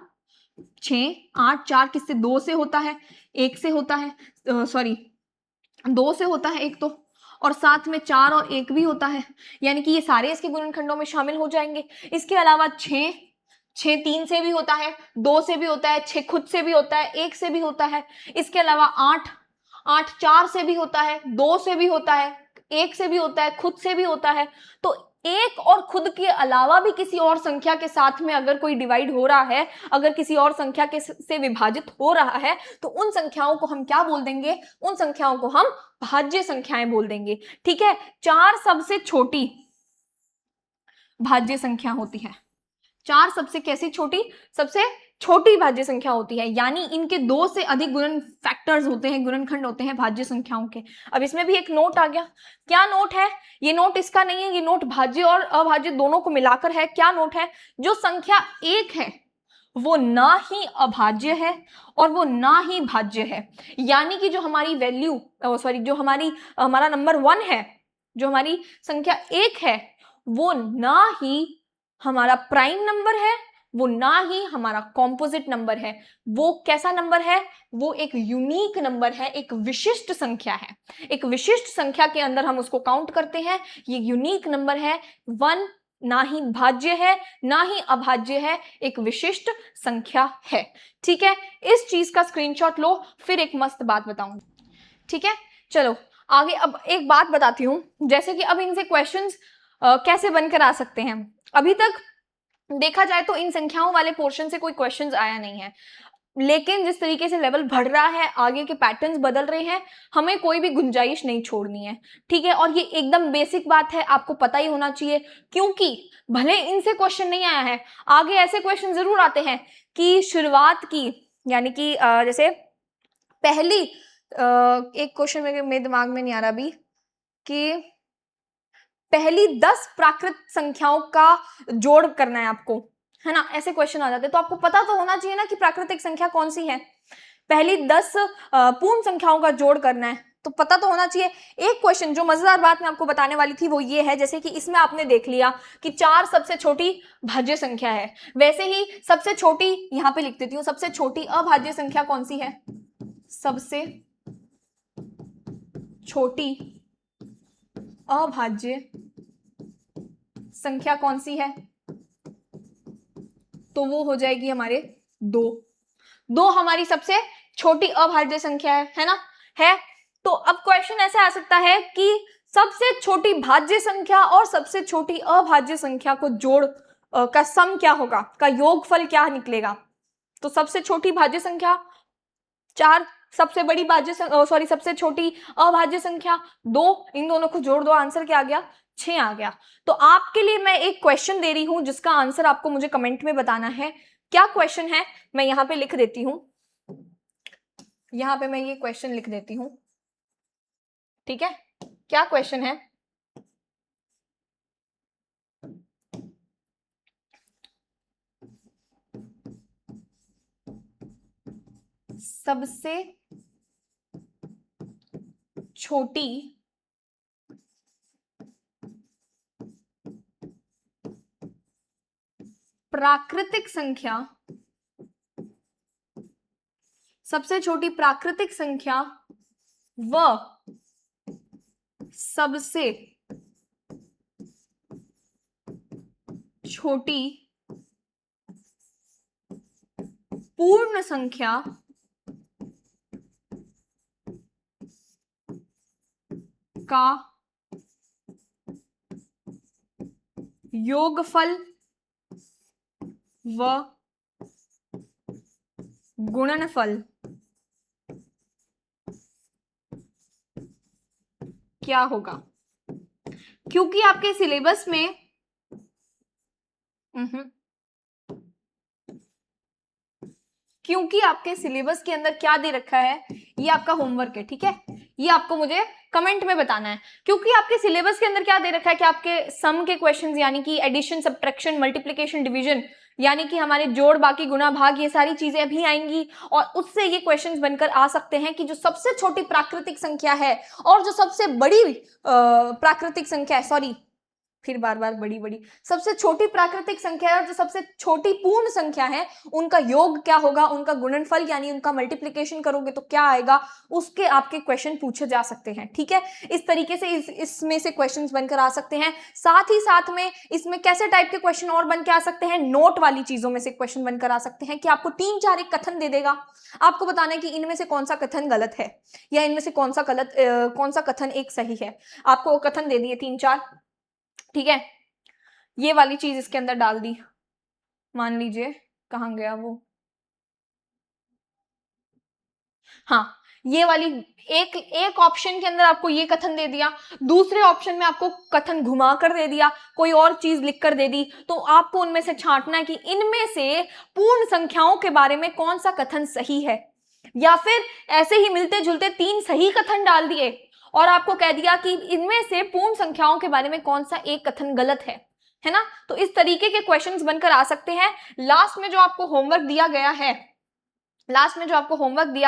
6, 8, 4 किससे, 2 से होता है, 1 से होता है, सॉरी 2 से होता है एक तो, और साथ में 4 और 1 भी होता है, यानी कि ये सारे इसके गुणनखंडों में शामिल हो जाएंगे। इसके अलावा 6 3 से भी होता है, 2 से भी होता है, 6 खुद से भी होता है, 1 से भी होता है। इसके अलावा 8 4 से भी होता है, 2 से भी होता है, 1 से भी होता है, खुद से भी होता है। तो एक और खुद के अलावा भी किसी और संख्या के साथ में अगर कोई डिवाइड हो रहा है, अगर किसी और संख्या के से विभाजित हो रहा है, तो उन संख्याओं को हम क्या बोल देंगे, उन संख्याओं को हम भाज्य संख्याएं बोल देंगे, ठीक है। 4 सबसे छोटी भाज्य संख्या होती है। 4 सबसे कैसी छोटी, सबसे छोटी भाज्य संख्या होती है, यानी इनके 2 से अधिक गुणन फैक्टर्स होते हैं, गुणनखंड होते हैं भाज्य संख्याओं के। अब इसमें भी एक नोट आ गया। क्या नोट है, ये नोट इसका नहीं है, ये नोट भाज्य और अभाज्य दोनों को मिलाकर है। क्या नोट है, जो संख्या 1 है वो ना ही अभाज्य है और वो ना ही भाज्य है। यानी कि जो हमारी वैल्यू, सॉरी, जो हमारा नंबर 1 है, जो हमारी संख्या 1 है, वो ना ही हमारा प्राइम नंबर है, वो ना ही हमारा कॉम्पोजिट नंबर है। वो कैसा नंबर है, वो एक यूनिक नंबर है, एक विशिष्ट संख्या है। एक विशिष्ट संख्या के अंदर हम उसको काउंट करते हैं, ये यूनिक नंबर है। 1 ना ही भाज्य है ना ही अभाज्य है, एक विशिष्ट संख्या है, ठीक है। इस चीज का स्क्रीनशॉट लो, फिर एक मस्त बात बताऊंगी, ठीक है। चलो आगे, अब एक बात बताती हूं, जैसे कि अब इनसे क्वेश्चंस कैसे बनकर आ सकते हैं। अभी तक देखा जाए तो इन संख्याओं वाले पोर्शन से कोई क्वेश्चंस आया नहीं है, लेकिन जिस तरीके से लेवल बढ़ रहा है, आगे के पैटर्न्स बदल रहे हैं, हमें कोई भी गुंजाइश नहीं छोड़नी है, ठीक है। और ये एकदम बेसिक बात है, आपको पता ही होना चाहिए, क्योंकि भले इनसे क्वेश्चन नहीं आया है, आगे ऐसे क्वेश्चन जरूर आते हैं कि शुरुआत की, यानी कि जैसे पहली, एक क्वेश्चन मेरे दिमाग में नहीं आ रहा अभी, कि पहली 10 प्राकृत संख्याओं का जोड़ करना है आपको, है ना, ऐसे क्वेश्चन आ जाते हैं। तो आपको पता तो होना चाहिए ना कि प्राकृतिक संख्या कौन सी है, पहली 10 पूर्ण संख्याओं का जोड़ करना है, तो पता तो होना चाहिए। एक क्वेश्चन जो मजेदार बात मैं आपको बताने वाली थी वो ये है, जैसे कि इसमें आपने देख लिया कि 4 सबसे छोटी भाज्य संख्या है, वैसे ही सबसे छोटी, यहां पे लिख देती हूं, सबसे छोटी अभाज्य संख्या कौन सी है, सबसे छोटी अभाज्य संख्या कौन सी है, तो वो हो जाएगी हमारे 2 हमारी सबसे छोटी अभाज्य संख्या है ना, है। तो अब क्वेश्चन ऐसे आ सकता है कि सबसे छोटी भाज्य संख्या और सबसे छोटी अभाज्य संख्या को जोड़ का सम क्या होगा, का योगफल क्या निकलेगा। तो सबसे छोटी भाज्य संख्या 4, सबसे बड़ी भाज्य, सॉरी, सबसे छोटी अभाज्य संख्या 2, इन दोनों को जोड़ दो, आंसर क्या आ गया, 6 आ गया। तो आपके लिए मैं एक क्वेश्चन दे रही हूं जिसका आंसर आपको मुझे कमेंट में बताना है। क्या क्वेश्चन है, मैं यहां पे लिख देती हूं, यहां पे मैं ये क्वेश्चन लिख देती हूं, ठीक है। क्या क्वेश्चन है, सबसे छोटी प्राकृतिक संख्या, सबसे छोटी प्राकृतिक संख्या व सबसे छोटी पूर्ण संख्या का योगफल व गुणनफल क्या होगा? क्योंकि आपके सिलेबस में क्योंकि आपके सिलेबस के अंदर क्या दे रखा है, ये आपका होमवर्क है, ठीक है? ये आपको मुझे कमेंट में बताना है। क्योंकि आपके सिलेबस के अंदर क्या दे रखा है कि आपके सम के क्वेश्चंस यानी कि एडिशन, सब्ट्रैक्शन, मल्टीप्लिकेशन, डिवीजन यानी कि हमारे जोड़, बाकी, गुणा, भाग, ये सारी चीजें अभी आएंगी और उससे ये क्वेश्चंस बनकर आ सकते हैं कि जो सबसे छोटी प्राकृतिक संख्या है और जो सबसे बड़ी प्राकृतिक संख्या है, सॉरी फिर बार बार बड़ी बड़ी, सबसे छोटी प्राकृतिक संख्या है और जो सबसे छोटी पूर्ण संख्या है उनका योग क्या होगा, उनका गुणनफल यानी उनका मल्टीप्लिकेशन करोगे तो क्या आएगा, उसके आपके क्वेश्चन पूछे जा सकते हैं, ठीक है? इस तरीके से इसमें से क्वेश्चंस बनकर आ सकते हैं। साथ ही साथ में इसमें कैसे टाइप के क्वेश्चन और बन के आ सकते हैं, नोट वाली चीजों में से क्वेश्चन बनकर आ सकते हैं कि आपको 3-4 एक कथन दे देगा, आपको बताना है कि इनमें से कौन सा कथन गलत है या इनमें से कौन सा कथन एक सही है। आपको कथन दे दिए 3-4, ठीक है? ये वाली चीज इसके अंदर डाल दी, मान लीजिए कहां गया वो, हाँ ये वाली एक ऑप्शन के अंदर आपको ये कथन दे दिया, दूसरे ऑप्शन में आपको कथन घुमा कर दे दिया, कोई और चीज लिख कर दे दी, तो आपको उनमें से छांटना है कि इनमें से पूर्ण संख्याओं के बारे में कौन सा कथन सही है। या फिर ऐसे ही मिलते जुलते 3 सही कथन डाल दिए और आपको कह दिया कि इनमें से पूर्ण संख्याओं के बारे में कौन सा एक कथन गलत है ना? तो इस तरीके के क्वेश्चंस बनकर आ सकते हैं। लास्ट में जो आपको होमवर्क दिया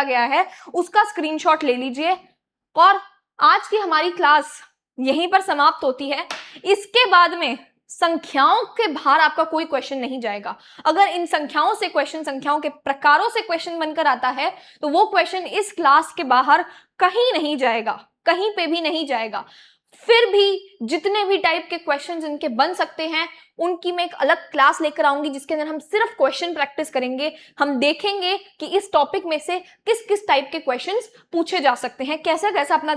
गया है उसका स्क्रीनशॉट ले लीजिए और आज की हमारी क्लास यहीं पर समाप्त होती है। इसके बाद में संख्याओं के बाहर आपका कोई क्वेश्चन नहीं जाएगा। अगर इन संख्याओं से क्वेश्चन, संख्याओं के प्रकारों से क्वेश्चन बनकर आता है तो वो क्वेश्चन इस क्लास के बाहर कहीं नहीं जाएगा, कहीं पे भी नहीं जाएगा। फिर भी जितने भी टाइप के क्वेश्चंस इनके बन सकते हैं उनकी मैं एक अलग क्लास लेकर आऊंगी जिसके अंदर हम सिर्फ क्वेश्चन प्रैक्टिस करेंगे। हम देखेंगे कि इस टॉपिक में से किस किस टाइप के क्वेश्चंस पूछे जा सकते हैं, कैसा कैसा अपना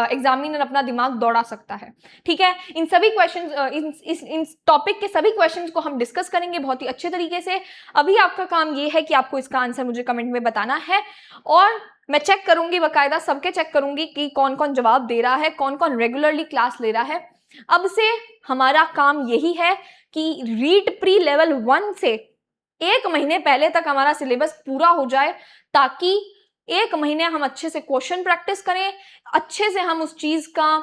एग्जामिनर अपना दिमाग दौड़ा सकता है, ठीक है? इन सभी क्वेश्चंस, इन टॉपिक के सभी क्वेश्चंस को हम डिस्कस करेंगे बहुत ही अच्छे तरीके से। अभी आपका काम ये है कि आपको इसका आंसर मुझे कमेंट में बताना है और मैं चेक करूंगी, बाकायदा सबके चेक करूंगी कि कौन कौन जवाब दे रहा है, कौन कौन रेगुलरली क्लास ले रहा है। अब से हमारा काम यही है कि रीड प्री लेवल 1 से 1 महीने पहले तक हमारा सिलेबस पूरा हो जाए ताकि 1 महीने हम अच्छे से क्वेश्चन प्रैक्टिस करें, अच्छे से हम उस चीज का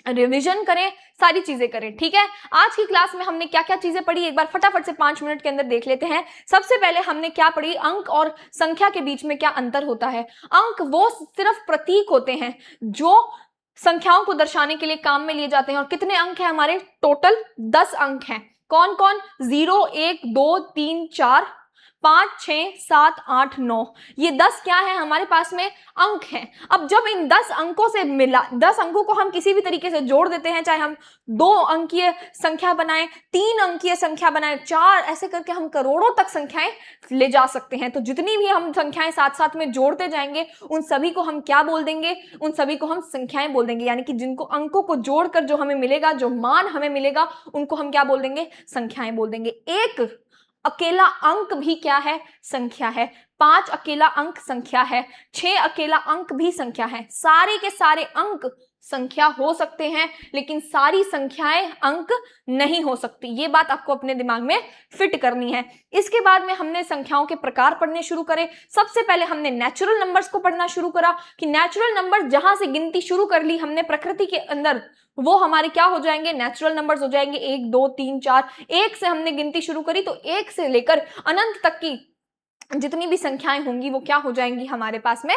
रिवीजन करें, सारी चीजें करें, ठीक है? आज की क्लास में हमने क्या क्या चीजें पढ़ी एक बार फटाफट से 5 मिनट के अंदर देख लेते हैं। सबसे पहले हमने क्या पढ़ी, अंक और संख्या के बीच में क्या अंतर होता है। अंक वो सिर्फ प्रतीक होते हैं जो संख्याओं को दर्शाने के लिए काम में लिए जाते हैं। और कितने अंक हैं हमारे? टोटल 10 अंक हैं। कौन कौन? 0, 1, 2, 3, 4, 5, 6, 7, 8, 9, ये 10 क्या है हमारे पास में? अंक हैं। अब जब इन 10 अंकों से मिला, 10 अंकों को हम किसी भी तरीके से जोड़ देते हैं, चाहे हम 2 अंकीय संख्या बनाएं, 3 अंकीय संख्या बनाएं, 4, ऐसे करके हम करोड़ों तक संख्याएं ले जा सकते हैं। तो जितनी भी हम संख्याएं साथ साथ में जोड़ते जाएंगे उन सभी को हम क्या बोल देंगे? उन सभी को हम संख्याएं बोल देंगे। यानी कि जिनको अंकों को जोड़कर जो हमें मिलेगा, जो मान हमें मिलेगा, उनको हम क्या बोल देंगे? संख्याएं बोल देंगे। एक अकेला अंक भी क्या है? संख्या है। 5 अकेला अंक संख्या है। 6 अकेला अंक भी संख्या है। सारे के सारे अंक संख्या हो सकते हैं लेकिन सारी संख्याएं अंक नहीं हो सकती। ये बात आपको अपने दिमाग में फिट करनी है। इसके बाद में हमने संख्याओं के प्रकार पढ़ने शुरू करे। सबसे पहले हमने नेचुरल नंबर्स को पढ़ना शुरू करा कि नेचुरल नंबर जहां से गिनती शुरू कर ली हमने प्रकृति के अंदर, वो हमारे क्या हो जाएंगे? नेचुरल नंबर्स हो जाएंगे। 1, 2, 3, 4। 1 से हमने गिनती शुरू करी तो 1 से लेकर अनंत तक की जितनी भी संख्याएं होंगी वो क्या हो जाएंगी हमारे पास में,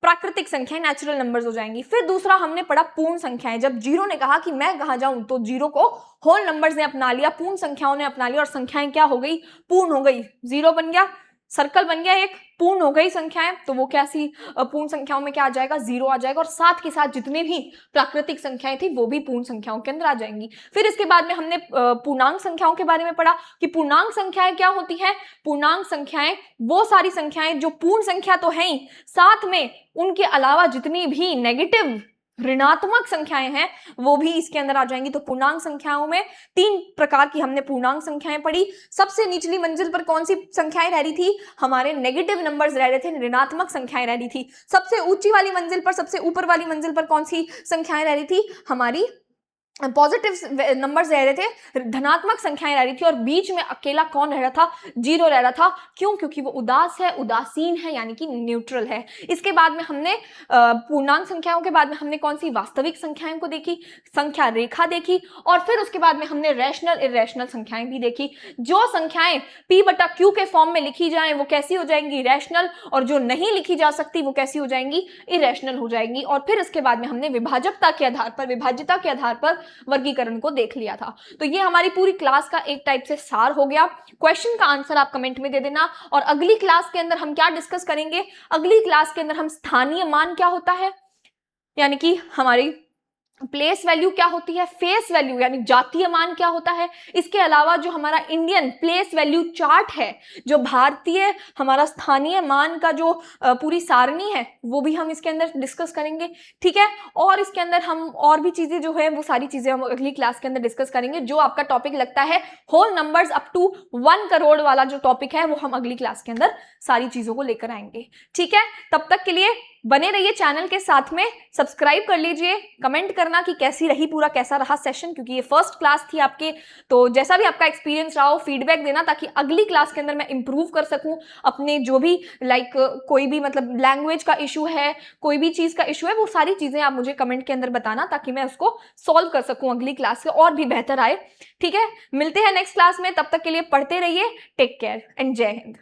प्राकृतिक संख्याएं, नेचुरल नंबर्स हो जाएंगी। फिर दूसरा हमने पढ़ा पूर्ण संख्याएं। जब जीरो ने कहा कि मैं कहां जाऊं, तो जीरो को होल नंबर्स ने अपना लिया, पूर्ण संख्याओं ने अपना लिया और संख्याएं क्या हो गई, पूर्ण हो गई। जीरो बन गया, सर्कल बन गया एक, पूर्ण हो गई संख्याएं, तो वो कैसी पूर्ण संख्याओं में क्या आ जाएगा, जीरो आ जाएगा, और साथ के साथ जितने भी प्राकृतिक संख्याएं थी वो भी पूर्ण संख्याओं के अंदर आ जाएंगी। फिर इसके बाद में हमने पूर्णांक संख्याओं के बारे में पढ़ा कि पूर्णांक संख्याएं क्या होती हैं। पूर्णांक संख्याएं वो सारी संख्याएं जो पूर्ण संख्या तो है ही, साथ में उनके अलावा जितनी भी नेगेटिव ऋणात्मक संख्याएं हैं वो भी इसके अंदर आ जाएंगी। तो पूर्णांक संख्याओं में 3 प्रकार की हमने पूर्णांक संख्याएं पढ़ी। सबसे निचली मंजिल पर कौन सी संख्याएं रह रही थी, हमारे नेगेटिव नंबर्स रह रहे थे, ऋणात्मक संख्याएं रह रही थी। सबसे ऊंची वाली मंजिल पर, सबसे ऊपर वाली मंजिल पर कौन सी संख्याएं रह रही थी, हमारी पॉजिटिव नंबर्स रह रहे थे, धनात्मक संख्याएं रह रही थी, और बीच में अकेला कौन रह रहा था, जीरो रह रहा था। क्यों, क्योंकि वो उदास है, उदासीन है, यानी कि न्यूट्रल है। इसके बाद में हमने पूर्णांक संख्याओं के बाद में हमने कौन सी वास्तविक संख्याएं को देखी, संख्या रेखा देखी, और फिर उसके बाद में हमने रैशनल इरेशनल संख्याएं भी देखी। जो संख्याएं P/Q के फॉर्म में लिखी जाएं वो कैसी हो जाएंगी, रैशनल, और जो नहीं लिखी जा सकती वो कैसी हो जाएंगी, इरेशनल हो जाएंगी। और फिर इसके बाद में हमने विभाज्यता के आधार पर, विभाज्यता के आधार पर वर्गीकरण को देख लिया था। तो ये हमारी पूरी क्लास का एक टाइप से सार हो गया। क्वेश्चन का आंसर आप कमेंट में दे देना। और अगली क्लास के अंदर हम क्या डिस्कस करेंगे, अगली क्लास के अंदर हम स्थानीय मान क्या होता है, यानी कि हमारी प्लेस वैल्यू क्या होती है, फेस वैल्यू यानी जातीय मान क्या होता है, इसके अलावा जो हमारा इंडियन प्लेस वैल्यू चार्ट है, जो भारतीय हमारा स्थानीय मान का जो पूरी सारणी है, वो भी हम इसके अंदर डिस्कस करेंगे। ठीक है, और इसके अंदर हम और भी चीजें जो है वो सारी चीजें हम अगली क्लास के अंदर डिस्कस करेंगे। जो आपका टॉपिक लगता है whole numbers up to 1 crore वाला जो टॉपिक है वो हम अगली क्लास के अंदर सारी चीजों को लेकर आएंगे। ठीक है, तब तक के लिए बने रहिए चैनल के साथ में, सब्सक्राइब कर लीजिए, कमेंट करना कि कैसी रही, पूरा कैसा रहा सेशन, क्योंकि ये फर्स्ट क्लास थी आपके। तो जैसा भी आपका एक्सपीरियंस रहा हो फीडबैक देना, ताकि अगली क्लास के अंदर मैं इंप्रूव कर सकूं अपने जो भी कोई भी मतलब लैंग्वेज का इशू है, कोई भी चीज का इशू है, वो सारी चीजें आप मुझे कमेंट के अंदर बताना, ताकि मैं उसको सॉल्व कर सकूं अगली क्लास से और भी बेहतर आए। ठीक है, मिलते हैं नेक्स्ट क्लास में, तब तक के लिए पढ़ते रहिए। टेक केयर एंड जय हिंद।